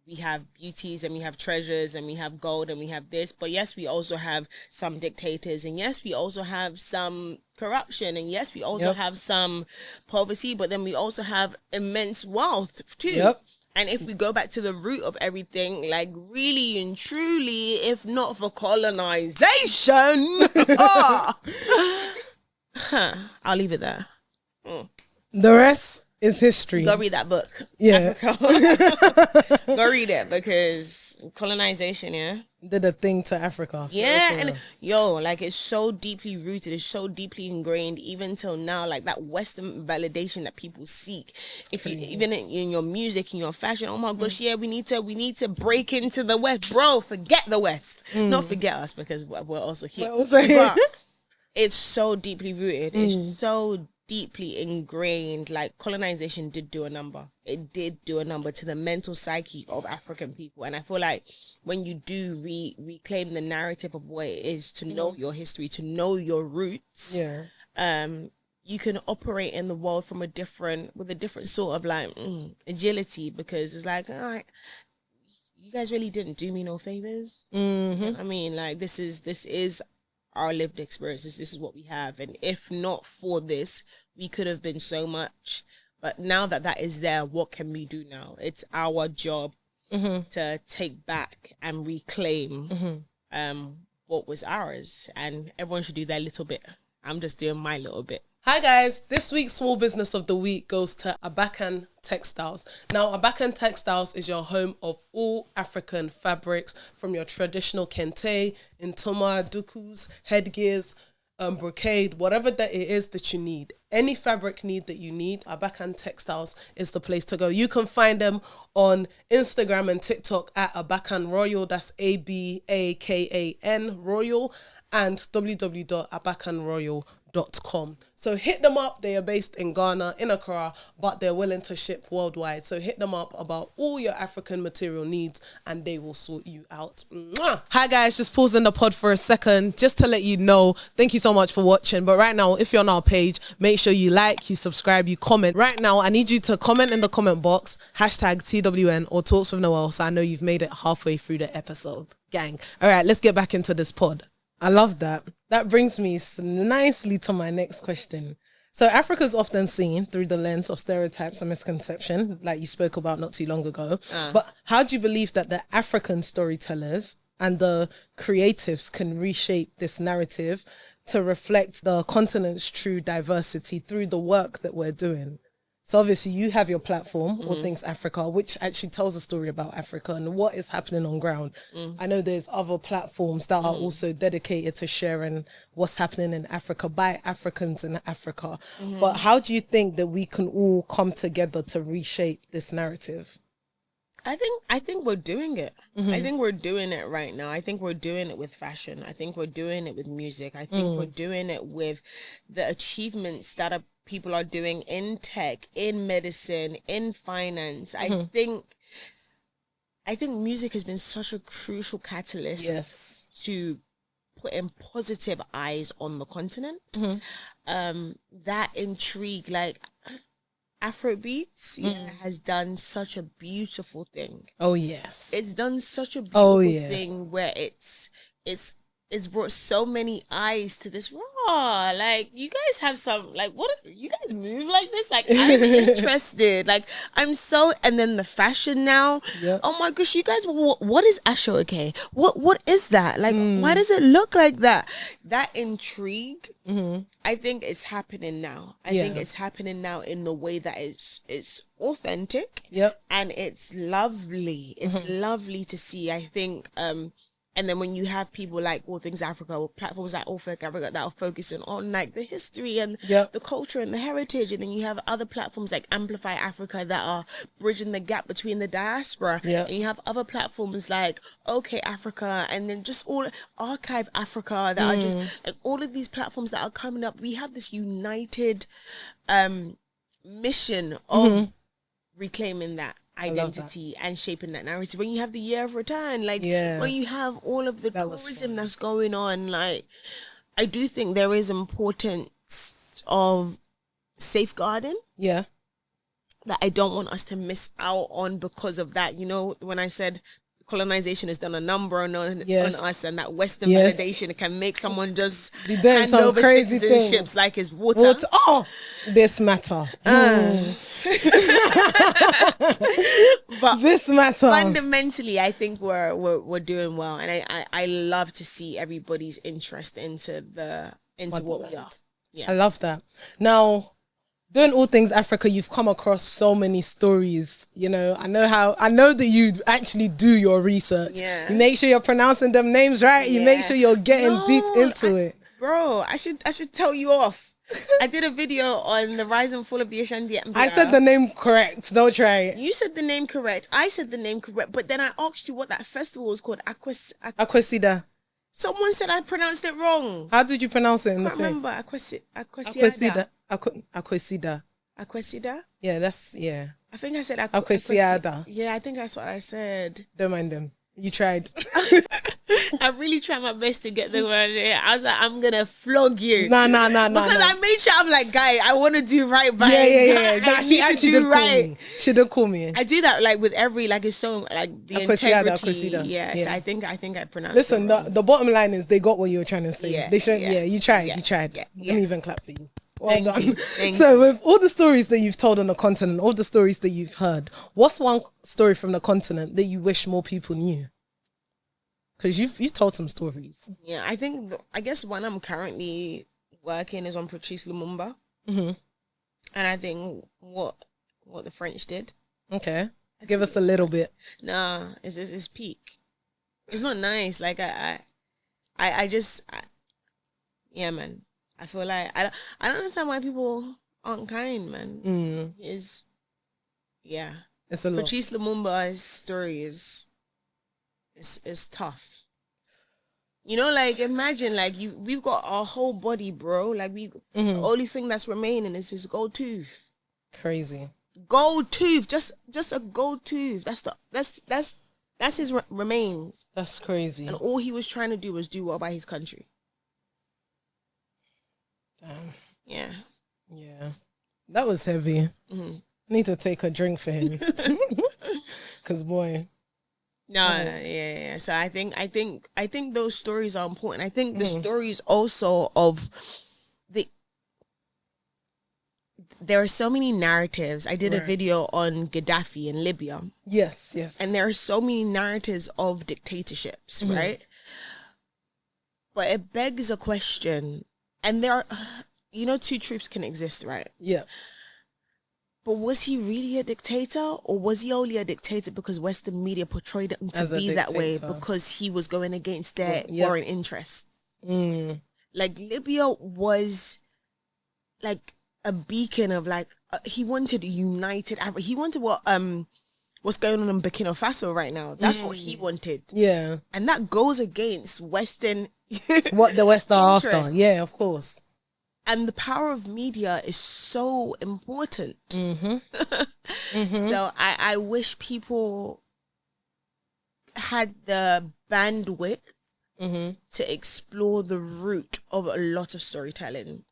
we have beauties and we have treasures and we have gold and we have this, but yes, we also have some dictators, and yes, we also have some corruption, and yes, we also have some poverty, but then we also have immense wealth too. And if we go back to the root of everything, like really and truly, if not for colonization, I'll leave it there. The rest is history. Go read that book. Yeah. Go read it, because colonization, did a thing to Africa. And like it's so deeply rooted, it's so deeply ingrained, even till now. Like that Western validation that people seek. If you even in your music, in your fashion, oh my gosh, we need to break into the West, bro. Forget the West, not forget us, because we're also here. But it's so deeply rooted. It's so deeply ingrained. Like colonization did do a number. It did do a number to the mental psyche of African people. And I feel like when you do reclaim the narrative of what it is to know your history, to know your roots, you can operate in the world with a different sort of like agility, because it's like, all right, you guys really didn't do me no favors. I mean, like this is our lived experiences. This is what we have, and if not for this, we could have been so much. But now that is there, what can we do now? It's our job to take back and reclaim what was ours, and everyone should do their little bit. I'm just doing my little bit. Hi guys, this week's Small Business of the Week goes to Abakan Textiles. Now, Abakan Textiles is your home of all African fabrics, from your traditional kente, intoma, dukus, headgears, brocade, whatever that it is that you need. Any fabric need that you need, Abakan Textiles is the place to go. You can find them on Instagram and TikTok at Abakan Royal, that's ABAKAN Royal, and www.abakanroyal.com. So hit them up. They are based in Ghana, in Accra, but they're willing to ship worldwide. So hit them up about all your African material needs and they will sort you out. Mwah! Hi guys, just pausing the pod for a second just to let you know, thank you so much for watching. But right now, if you're on our page, make sure you like, you subscribe, you comment. Right now, I need you to comment in the comment box, #TWN or Talks with Noelle, so I know you've made it halfway through the episode. Gang. All right, let's get back into this pod. I love that. That brings me nicely to my next question. So Africa is often seen through the lens of stereotypes and misconception, like you spoke about not too long ago. But how do you believe that the African storytellers and the creatives can reshape this narrative to reflect the continent's true diversity through the work that we're doing? So obviously you have your platform, All Things Africa, which actually tells a story about Africa and what is happening on ground. I know there's other platforms that are also dedicated to sharing what's happening in Africa by Africans in Africa. But how do you think that we can all come together to reshape this narrative? I think we're doing it. I think we're doing it right now. I think we're doing it with fashion. I think we're doing it with music. I think we're doing it with the achievements that people are doing in tech, in medicine, in finance. I think music has been such a crucial catalyst to put in positive eyes on the continent. That intrigue, like Afrobeats has done such a beautiful thing. Oh yes, it's done such a beautiful thing where it's brought so many eyes to this. Like you guys have some, like, what you guys move like this? Like I'm interested. Like I'm so, and then the fashion now. Oh my gosh, you guys, what is Ashoke? What is that? Like why does it look like that? That intrigue, I think it's happening now. I think it's happening now in the way that it's authentic. And it's lovely. It's lovely to see. I think and then when you have people like All Things Africa, or platforms like All Things Africa that are focusing on like the history and the culture and the heritage, and then you have other platforms like Amplify Africa that are bridging the gap between the diaspora, and you have other platforms like OK Africa, and then just all Archive Africa that are just like all of these platforms that are coming up. We have this united mission of reclaiming that identity and shaping that narrative. When you have the Year of Return, like when you have all of the tourism that's going on, like I do think there is importance of safeguarding that I don't want us to miss out on because of that. You know, when I said colonization has done a number on Yes. us, and that Western Yes. validation can make someone just Be doing hand some over crazy citizenships thing. like it's water. What? Oh, this matter. But This matter. fundamentally, I think we're doing well, and I love to see everybody's interest into what we are. Yeah, I love that. Now, doing all things Africa, you've come across so many stories. You know, I know that you actually do your research. Yeah. You make sure you're pronouncing them names right. You make Yeah. sure you're getting deep into it. Bro, I should tell you off. I did a video on the rise and fall of the Ashanti Empire. I said the name correct. Don't try it. You said the name correct. I said the name correct. But then I asked you what that festival was called. Akwesida. Someone said I pronounced it wrong. How did you pronounce it in I the can't thing? remember. Akwesida. Akwesida. Akwesida? Yeah. I think I said Akwesiada. Yeah, I think that's what I said. Don't mind them. You tried. I really tried my best to get the word there. I was like, I'm gonna flog you. Nah. Because I made sure, I'm like, guy, I want to do right by Yeah. I Nah, she need to actually do did call me. She did call me. I do that like with every, like it's so like the Akwesiada, integrity. Akwesida. Yes, Yeah. I think I pronounced Listen, it wrong. the bottom line is they got what you were trying to say. Yeah, They should. yeah, Yeah, you tried. yeah, You tried. yeah, Let me even clap for you. Well Thank done. you, thank So, with all the stories that you've told on the continent, all the stories that you've heard, what's one story from the continent that you wish more people knew? Because you've told some stories. Yeah, I guess one I'm currently working is on Patrice Lumumba, and I think what the French did. Okay, give us a little bit. Nah, it's peak. It's not nice. Like yeah, man. I feel like I don't understand why people aren't kind, man. It's a lot. Patrice Lumumba's story is tough. You know, like imagine like we've got our whole body, bro. Like the only thing that's remaining is his gold tooth. Crazy. Gold tooth, just a gold tooth. That's his remains. That's crazy. And all he was trying to do was do well by his country. Damn. Yeah. That was heavy. Need to take a drink for him. Cause boy. Yeah. So I think those stories are important. I think the stories also of there are so many narratives. I did a video on Gaddafi in Libya. Yes. And there are so many narratives of dictatorships, right? But it begs a question. And there are, two truths can exist, right? Yeah. But was he really a dictator, or was he only a dictator because Western media portrayed him to be that way because he was going against their foreign interests? Like Libya was like a beacon of like he wanted a united Africa. He wanted what's going on in Burkina Faso right now. That's what he wanted. Yeah. And that goes against Western what the West are after. interests. Yeah, of course. And the power of media is so important. So I wish people had the bandwidth to explore the root of a lot of storytelling,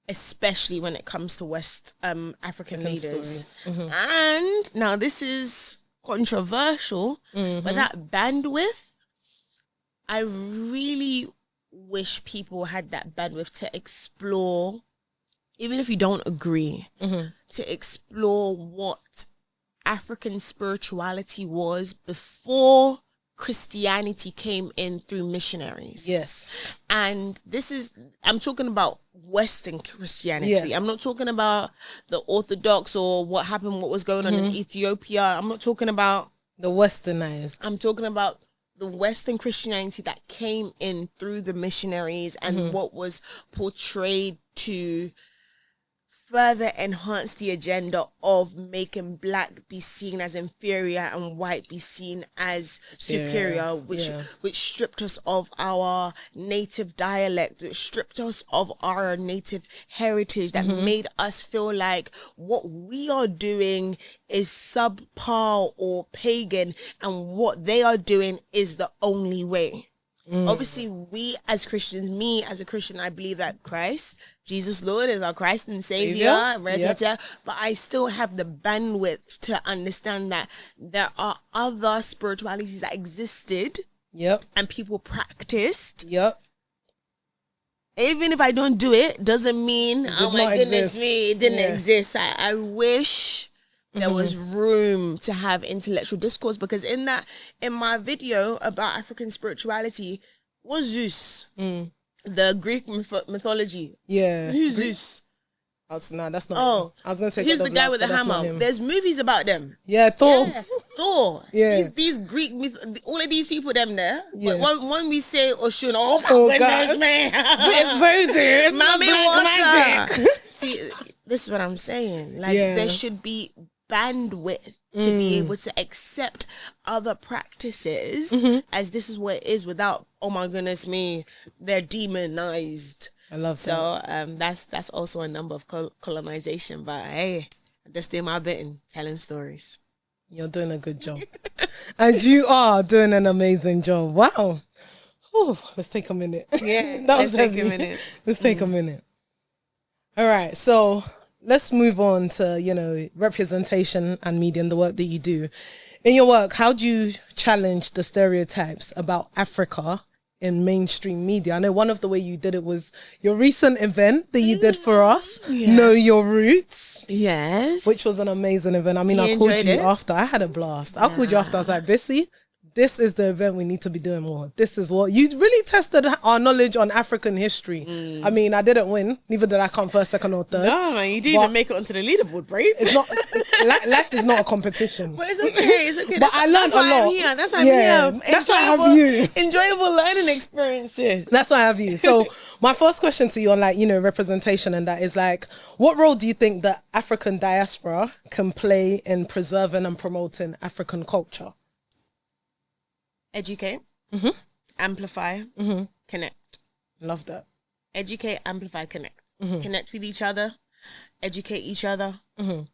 especially when it comes to West African leaders. And now this is controversial, but that bandwidth, I really wish people had that bandwidth to explore, even if you don't agree, to explore what African spirituality was before Christianity came in through missionaries. Yes. And I'm talking about Western Christianity. Yes. I'm not talking about the Orthodox or what was going on in Ethiopia. I'm not talking about the Westernized. I'm talking about the Western Christianity that came in through the missionaries and what was portrayed to further enhance the agenda of making black be seen as inferior and white be seen as superior, which stripped us of our native dialect, which stripped us of our native heritage, that made us feel like what we are doing is subpar or pagan and what they are doing is the only way. Obviously, we as Christians, me as a Christian, I believe that Christ, Jesus Lord, is our Christ and Savior. But I still have the bandwidth to understand that there are other spiritualities that existed. And people practiced. Even if I don't do it, doesn't mean, oh my goodness me, it didn't exist. I wish there was room to have intellectual discourse, because in my video about African spirituality was Zeus, the Greek mythology. Who's Zeus? That's not. Oh, I was gonna say he's the guy with the hammer. There's movies about them. Thor. Thor. These Greek all of these people them there. But when we say Oshun, oh my goodness, man, it's voodoo. It's magic. See, this is what I'm saying. Like there should be bandwidth to be able to accept other practices as this is what it is, without, oh my goodness me, they're demonized. I love that. So that's also a number of colonization. But hey, I'm just doing my bit in telling stories. You're doing a good job. And you are doing an amazing job. Wow. Whew, let's take a minute. Yeah, let's take a minute. Let's take a minute. All right, so let's move on to, representation and media and the work that you do. In your work, how do you challenge the stereotypes about Africa in mainstream media? I know one of the way you did it was your recent event that you did for us, Know Your Roots. Yes. Which was an amazing event. I mean, I called you after. I had a blast. I called you after. I was like, Bisi, this is the event we need to be doing more. This is what you really tested our knowledge on African history. I mean, I didn't win. Neither did I come first, second, or third. No, man, you didn't even make it onto the leaderboard, bro. It's not. Life is not a competition. But it's okay. It's okay. But I learned a lot. That's why I'm here. That's why I have you. Enjoyable learning experiences. That's why I have you. So my first question to you on representation and that is what role do you think the African diaspora can play in preserving and promoting African culture? Educate, amplify, connect. Love that. Educate, amplify, connect. Connect with each other, educate each other,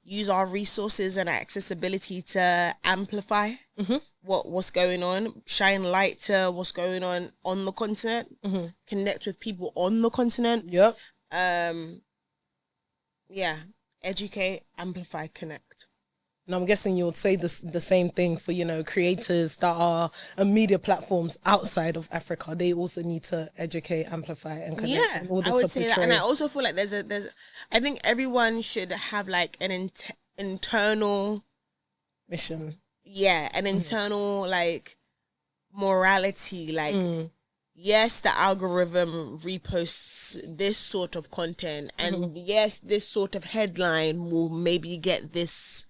use our resources and our accessibility to amplify what's going on, shine light to what's going on the continent, connect with people on the continent. Educate, amplify, connect. And I'm guessing you would say the same thing for, creators that are media platforms outside of Africa. They also need to educate, amplify, and connect in order I would to say portray. that. And I also feel like I think everyone should have an internal mission. Yeah, an internal morality. Yes, the algorithm reposts this sort of content, and yes, this sort of headline will maybe get this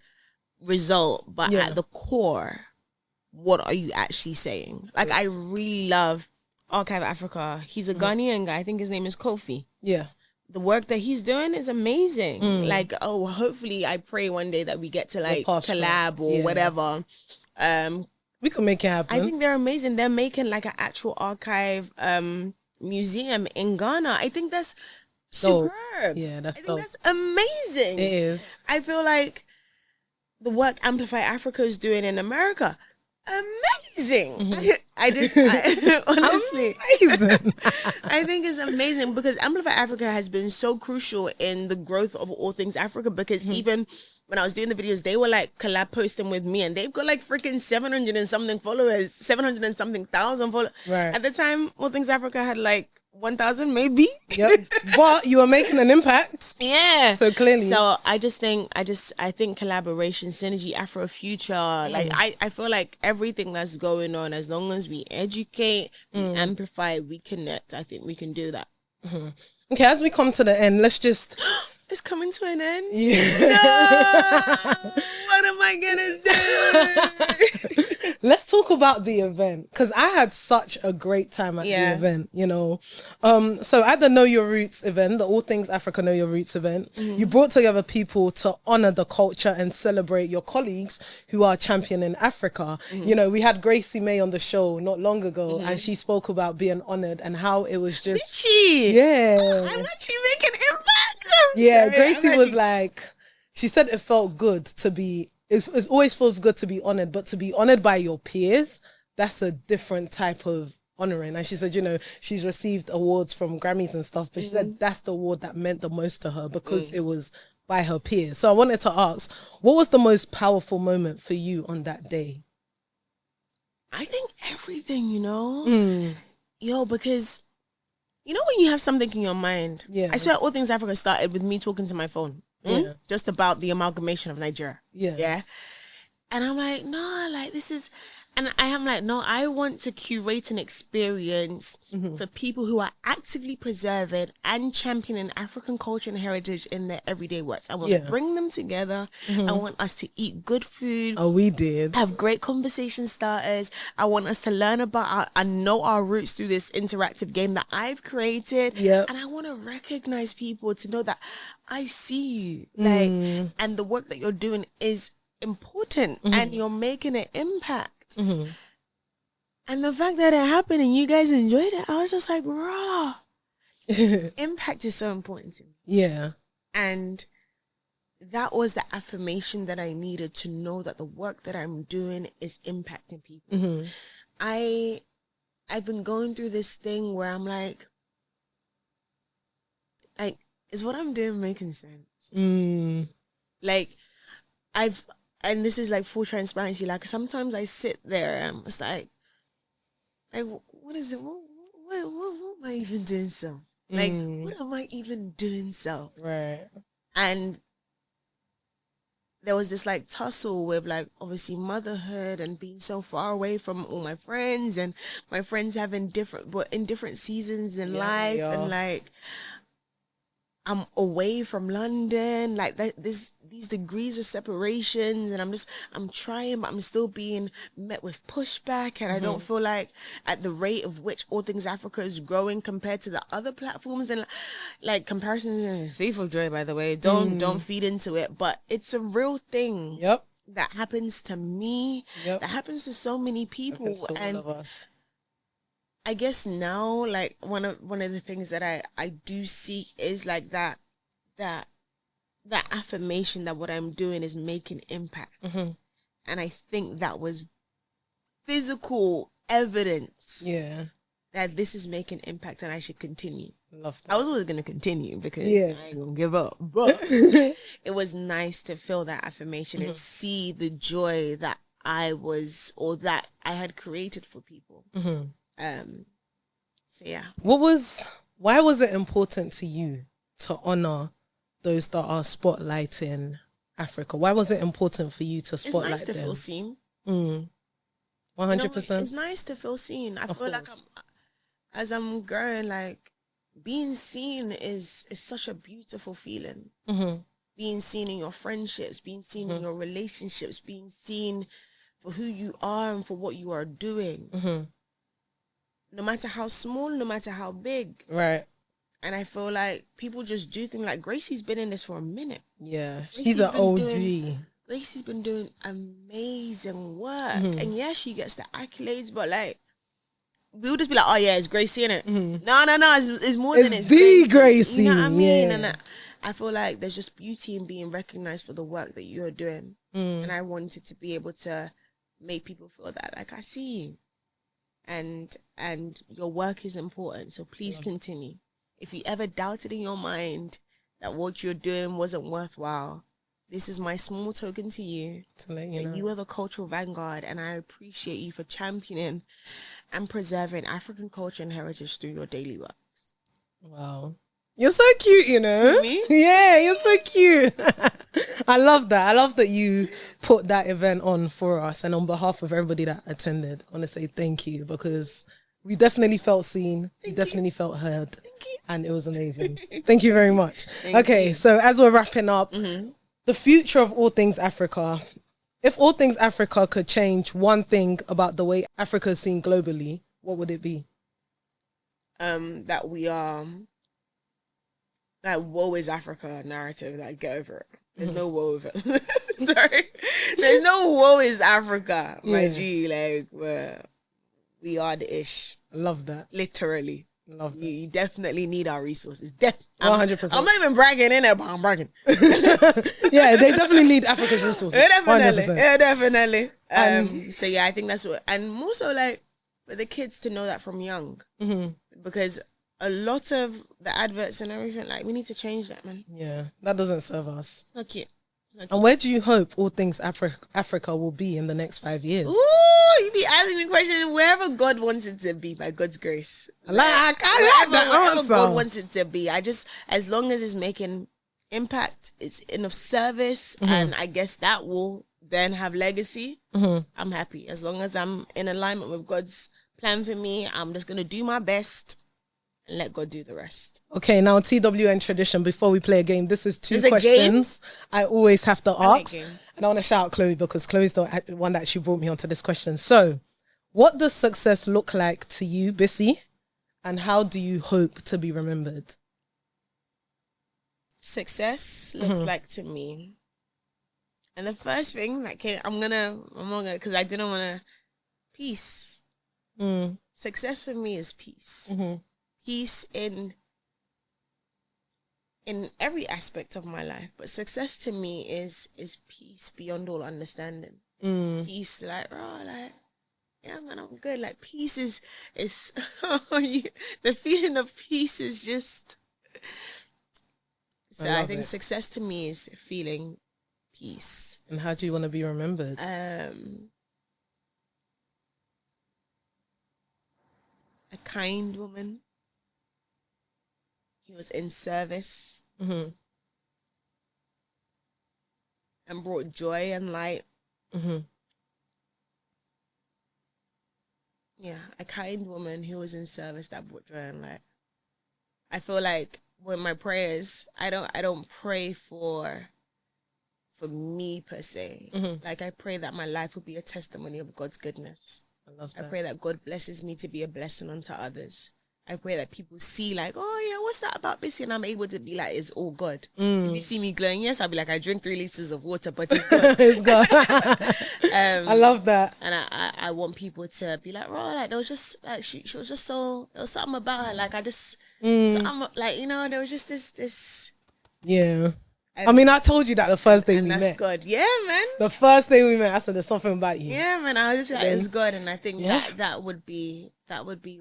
result, but at the core, what are you actually saying? I really love Archive Africa. He's a Ghanaian guy. I think his name is Kofi. Yeah. The work that he's doing is amazing. Hopefully I pray one day that we get to collab or whatever. We can make it happen. I think they're amazing. They're making an actual archive museum in Ghana. I think that's superb. Yeah, I think that's amazing. It is. I feel like the work Amplify Africa is doing in America, amazing. I honestly, amazing. I think it's amazing because Amplify Africa has been so crucial in the growth of all things Africa, because even when I was doing the videos, they were collab posting with me, and they've got freaking 700 and something followers, 700 and something thousand followers. Right. At the time, All Things Africa had 1,000 maybe. Yep. But you are making an impact. Yeah. So clearly. So I think collaboration, synergy, Afro future, I feel like everything that's going on, as long as we educate, we amplify, we connect, I think we can do that. Okay, as we come to the end, let's just... It's coming to an end? Yeah. No! What am I gonna do? Let's talk about the event, because I had such a great time at the event, So at the Know Your Roots event, the All Things Africa Know Your Roots event, you brought together people to honor the culture and celebrate your colleagues who are championing Africa. We had Gracie May on the show not long ago, and she spoke about being honored and how it was just... Did she? Yeah. I'm actually making impact. Gracie was she said it felt good to be, it always feels good to be honored, but to be honored by your peers, that's a different type of honoring. And she said, you know, she's received awards from Grammys and stuff, but she said that's the award that meant the most to her because it was by her peers. So I wanted to ask, what was the most powerful moment for you on that day? I think everything, you know? Yo, because, you know when you have something in your mind? Yeah. I swear All Things Africa started with me talking to my phone. Just about the amalgamation of Nigeria. Yeah. And I'm like, no, like this is... And I am like, no, I want to curate an experience for people who are actively preserving and championing African culture and heritage in their everyday works. I want to bring them together. I want us to eat good food. Oh, we did. Have great conversation starters. I want us to learn about and know our roots through this interactive game that I've created. Yep. And I want to recognize people to know that I see you. Like, and the work that you're doing is important and you're making an impact. And the fact that it happened and you guys enjoyed it, I was just like, raw. Impact is so important to me. Yeah. And that was the affirmation that I needed to know that the work that I'm doing is impacting people. I've been going through this thing where I'm like, is what I'm doing making sense? Like, and this is like full transparency. Like sometimes I sit there and it's like what is it? What am I even doing so? Like, what am I even doing so? Right. And there was this like tussle with like obviously motherhood and being so far away from all my friends and my friends having different seasons in life and like I'm away from London, like these degrees of separations, and I'm trying, but I'm still being met with pushback, and I don't feel like at the rate of which All Things Africa is growing compared to the other platforms, and like comparison is a thief of joy, by the way. Don't feed into it, but it's a real thing. Yep. That happens to me. Yep. That happens to so many people, and all of us. I guess now, like one of the things that I do seek is like that affirmation that what I'm doing is making impact. And I think that was physical evidence that this is making impact and I should continue. Love that. I was always going to continue because I ain't going to give up. But it was nice to feel that affirmation and see the joy that I was, or that I had created for people. So yeah. Why was it important to you to honor those that are spotlighting Africa? Why was it important for you to spotlight them? It's nice to feel seen. 100%. It's nice to feel seen. I feel like as I'm growing, like being seen is such a beautiful feeling. Being seen in your friendships, being seen in your relationships, being seen for who you are and for what you are doing. No matter how small, no matter how big. Right. And I feel like people just do things like Gracie's been in this for a minute. Yeah. She's an OG. Gracie's been doing amazing work. And yeah, she gets the accolades, but like, we'll just be like, oh yeah, it's Gracie, innit? No, it's more than it's the Gracie. You know what I mean? Yeah. And I feel like there's just beauty in being recognized for the work that you're doing. And I wanted to be able to make people feel that, like, I see you. And your work is important, so please continue. If you ever doubted in your mind that what you're doing wasn't worthwhile, this is my small token to you to let you know you are the cultural vanguard, and I appreciate you for championing and preserving African culture and heritage through your daily works. Wow. You're so cute, you know? Me? Yeah, you're so cute. I love that. I love that you put that event on for us, and on behalf of everybody that attended, I want to say thank you, because we definitely felt seen. We definitely felt heard. Thank you. And it was amazing. Thank you very much. Thank you. So as we're wrapping up, the future of All Things Africa. If All Things Africa could change one thing about the way Africa is seen globally, what would it be? That we are... Like, woe is Africa narrative. Like, get over it. There's no woe of it. Sorry. There's no woe is Africa, my G. Like, we are the ish. I love that. Literally. Love that. You definitely need our resources. 100%. I'm not even bragging in it, but I'm bragging. Yeah, they definitely need Africa's resources. Definitely. 100%. Yeah, definitely. So yeah, I think that's what, and more so like, for the kids to know that from young. Because a lot of the adverts and everything, like, we need to change that, man. Yeah, that doesn't serve us. It's not cute. And where do you hope All Things Africa will be in the next 5 years? Ooh, you be asking me questions. Wherever God wants it to be, by God's grace. I like that wherever answer. God wants it to be. As long as it's making impact, it's enough service, and I guess that will then have legacy. I'm happy. As long as I'm in alignment with God's plan for me, I'm just going to do my best and let God do the rest. Okay, now TWN tradition, before we play a game, this is two There's a questions I always have to ask. games. And I want to shout out Chloe because Chloe's the one that actually brought me onto this question. So, what does success look like to you, Bisi? And how do you hope to be remembered? Success looks like to me. And the first thing that came, I'm not gonna, because I didn't want to, peace. Success for me is peace. Peace in every aspect of my life, but success to me is peace beyond all understanding. Peace, like, yeah, man, I'm good. Like, peace is the feeling of peace is just. So I think success to me is feeling peace. And how do you want to be remembered? A kind woman who was in service and brought joy and light. Yeah, a kind woman who was in service that brought joy and light. I feel like when my prayers, I don't pray for me per se. Like, I pray that my life will be a testimony of God's goodness. I love that. I pray that God blesses me to be a blessing unto others. I pray that people see, like, oh yeah, what's that about Bisi? And I'm able to be like, it's all God. If you see me glowing, yes, I'll be like, I drink 3 liters of water, but it's God. It's God. I love that. And I want people to be like, oh, like, there was just, like, she was just so, there was something about her. Like, I just, something, like, you know, there was just this. Yeah. I mean, I told you that the first day we that's met. God. Yeah, man. The first day we met, I said, there's something about you. Yeah, man. I was just like, it's God. And I think that would be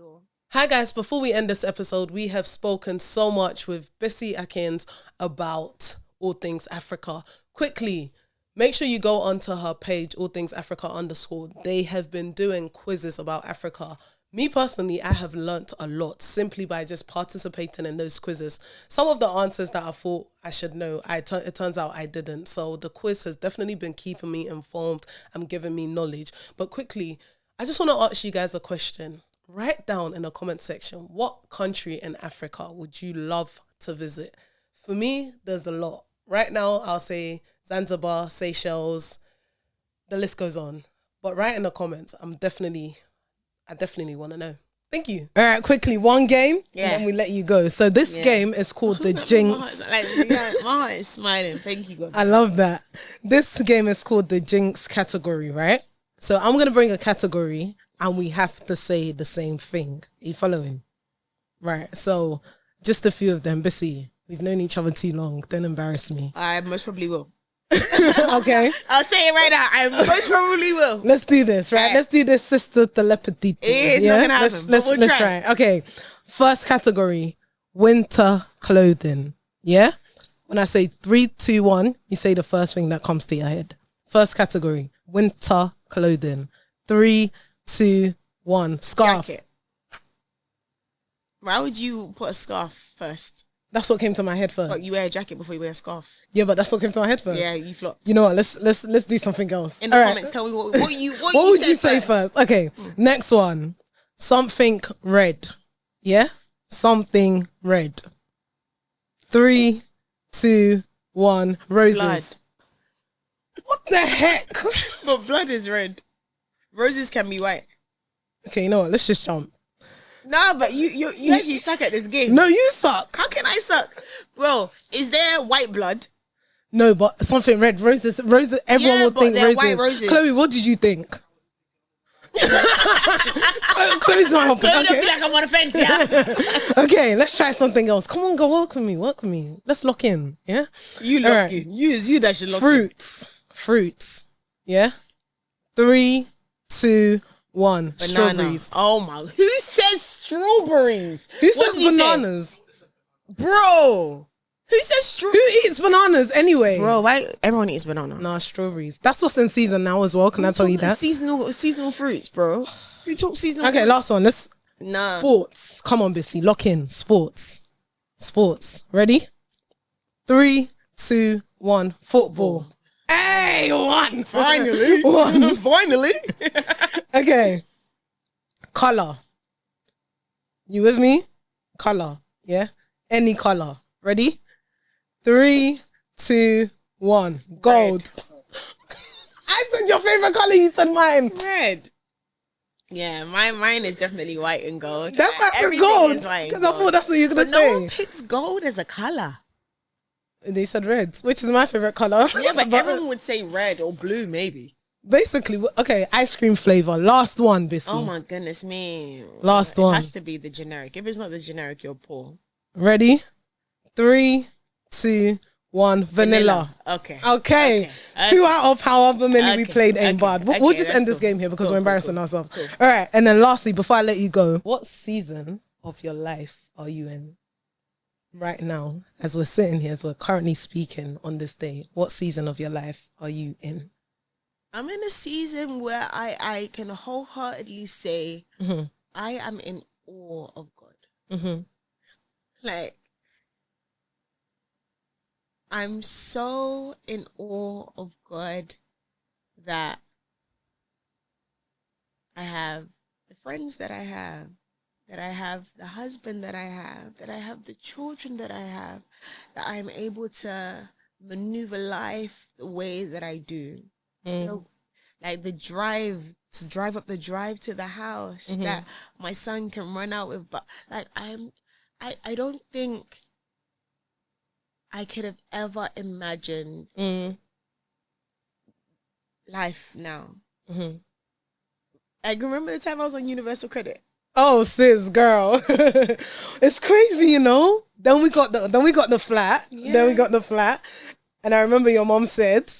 all. Hi guys, before we end this episode, we have spoken so much with Bisi Akins about All Things Africa. Quickly, make sure you go onto her page, All Things Africa _. They have been doing quizzes about Africa. Me personally, I have learnt a lot simply by just participating in those quizzes. Some of the answers that I thought I should know, it turns out I didn't. So the quiz has definitely been keeping me informed and giving me knowledge. But quickly, I just want to ask you guys a question. Write down in the comment section, what country in Africa would you love to visit? For me, there's a lot. Right now, I'll say Zanzibar, Seychelles, the list goes on. But write in the comments. I definitely want to know. Thank you. All right, quickly, one game, and then we let you go. So this game is called the Jinx. My heart is smiling. Thank you, God. I love that. This game is called the Jinx category, right? So I'm going to bring a category and we have to say the same thing. Are you following? Right. So just a few of them. Bisi, we've known each other too long. Don't embarrass me. I most probably will. Okay. I'll say it right now. I most probably will. Let's do this, right? Let's do this, sister telepathy. It's not gonna happen. Let's try. Okay. First category, winter clothing. Yeah? When I say 3, 2, 1, you say the first thing that comes to your head. First category, winter clothing. 3, 2, 1. Scarf. Jacket. Why would you put a scarf first? That's what came to my head first. But you wear a jacket before you wear a scarf. Yeah, but that's what came to my head first. Yeah, you flopped. You know what? Let's do something else. In the comments, tell me what would you say first? Okay, next one. Something red. Yeah? Something red. 3, 2, 1. Roses. Blood. What the heck? But blood is red. Roses can be white. Okay, you know what? Let's just jump. Nah, but you actually suck at this game. No, you suck. How can I suck? Bro, is there white blood? No, but something red. Roses. Everyone would think roses. White roses. Chloe, what did you think? Chloe's not helping. Chloe, don't feel like I'm on a fence, yeah? Okay, let's try something else. Come on, go work with me. Let's lock in, yeah? You lock in. You that should lock in. Fruits. Yeah? 3, 2, 1. Banana. Strawberries. Oh my! Who says strawberries? Who What says do you say? bananas? Bro, who says strawberries? Who eats bananas anyway? Bro, why everyone eats banana? Nah, strawberries. That's what's in season now as well. Can I tell you that? Seasonal fruits, bro. You talk seasonal. Okay, fruits? last one. Let's Nah. sports. Come on, Bisi. Lock in. Sports. Ready? 3, 2, 1. Football. Hey, 1. Finally. 1. Finally. Okay. Color. You with me? Color. Yeah. Any color. Ready? 3, 2, 1. Gold. Red. I said your favorite color. You said mine. Red. Yeah, mine is definitely white and gold. That's why I said Everything gold. is white and Because I gold. thought that's what you were gonna But no one say. picks gold as a color. They said red, which is my favorite color. Yeah, but everyone would say red or blue, maybe. Basically, okay, ice cream flavor. Last one, Bisi. Oh my goodness me. Last It one. has to be the generic. If it's not the generic, you're poor. Ready? 3, 2, 1. Vanilla. Okay. Okay. Okay. 2 out of however many we Okay. played ain't Okay. bad. We'll Okay, just that's end this cool. game here because Cool, we're cool, embarrassing cool. ourselves. Cool. All right. And then lastly, before I let you go, what season of your life are you in right now? As we're sitting here, as we're currently speaking on this day, what season of your life are you in? I'm in a season where I can wholeheartedly say Mm-hmm. I am in awe of God. Mm-hmm. Like, I'm so in awe of God that I have the friends that I have the husband that I have the children that I have, that I'm able to maneuver life the way that I do. You know, like the drive up the drive to the house that my son can run out with. But like I don't think I could have ever imagined life now. Like, remember the time I was on Universal Credit? Oh, sis, girl, it's crazy, you know. Then we got the flat. Then we got the flat, and I remember your mom said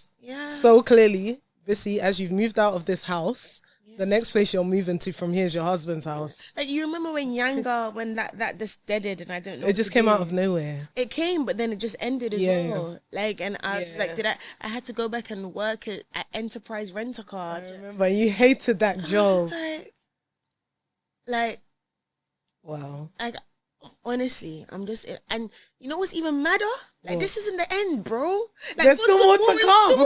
so clearly, Bisi, as you've moved out of this house, the next place you're moving to from here is your husband's house. Like, you remember when Yanga, when that just deaded, and I don't know. It just came out of nowhere. It came, but then it just ended as well. Like, and I was just like, I had to go back and work at Enterprise Rent-A-Car. I remember you hated that I job. was just like, Wow. like, honestly, I'm just, and you know what's even madder? Like, this isn't the end, bro. Like, There's still more to come. I'm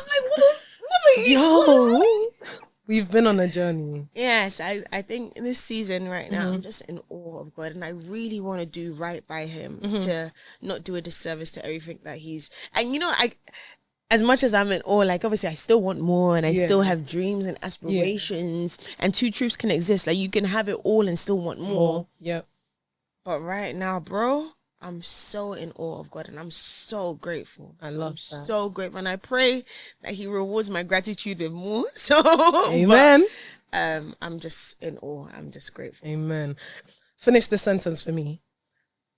like, what are you? Yo, we've been on a journey. Yes, I think in this season right now, I'm just in awe of God, and I really want to do right by him, to not do a disservice to everything that he's, and you know, as much as I'm in awe, like, obviously I still want more, and I still have dreams and aspirations, and two truths can exist. Like, you can have it all and still want more. Yep. But right now, bro, I'm so in awe of God, and I'm so grateful. I love that. So grateful, and I pray that he rewards my gratitude with more. So, Amen. but, I'm just in awe. I'm just grateful. Amen. Finish the sentence for me.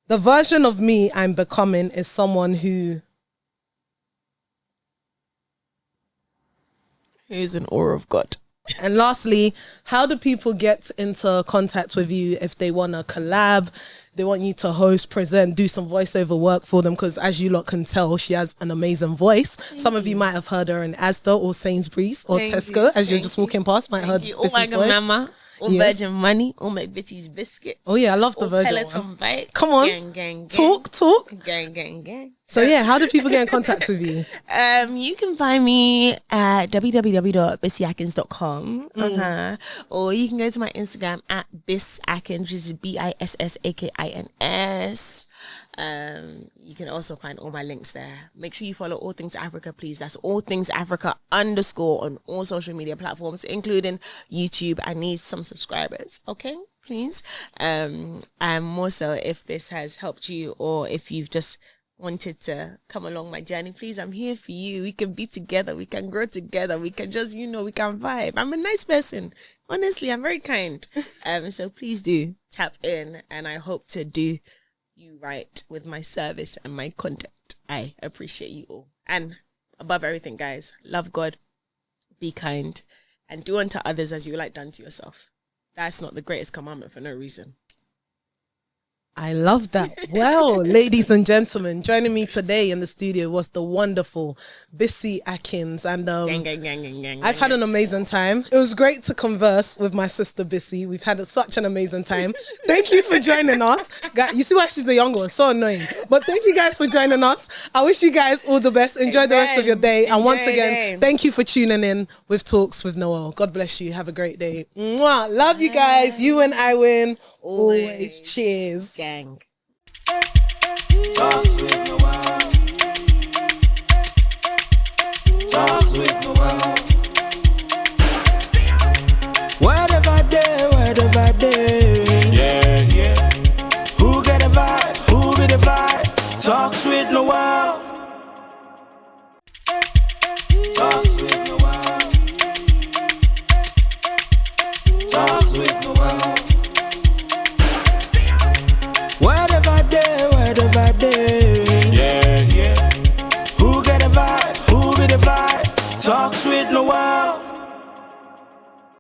The version of me I'm becoming is someone who He's in awe of God. And lastly, how do people get into contact with you if they want to collab, they want you to host, present, do some voiceover work for them? Because as you lot can tell, she has an amazing voice. Some of you might have heard her in Asda or Sainsbury's or Tesco as you're just walking past. Might have heard Oh my Bisi's God, voice. mama. All Virgin Money, all McVitie's biscuits. Oh yeah, I love the all Virgin Peloton one. bike. Come on. Gang, gang, gang. Talk. Gang, gang, gang. So yeah, how do people get in contact with you? You can find me at www.bisiakins.com. Or you can go to my Instagram at Bisakins, which is BISSAKINS. You can also find all my links there. Make sure you follow All Things Africa, please. That's All Things Africa _ on all social media platforms, including YouTube. I need some subscribers, okay? Please. And more so, if this has helped you, or if you've just wanted to come along my journey, please, I'm here for you. We can be together. We can grow together. We can just, we can vibe. I'm a nice person. Honestly, I'm very kind. So please do tap in, and I hope to do you right with my service and my content. I appreciate you all. And above everything, guys, love God, be kind, and do unto others as you like done to yourself. That's not the greatest commandment for no reason. I love that. Well, ladies and gentlemen, joining me today in the studio was the wonderful Bisi Akins. And I've had an amazing time. It was great to converse with my sister Bisi. We've had such an amazing time. Thank you for joining us. You see why she's the younger one? So annoying. But thank you guys for joining us. I wish you guys all the best. Enjoy the rest of your day. And once again, thank you for tuning in with Talks with Noelle. God bless you. Have a great day. Mwah. Love you guys. You and I win. Always. Cheers. Gang. Talks with Noelle. Talks with Noelle. Whatever day. Yeah. Who get a vibe? Who be the vibe? Talks with Noelle. Talks with Noelle. Talks with Noelle. Whatever day. Yeah. Who get a vibe? Who be the vibe? Talks with Noelle.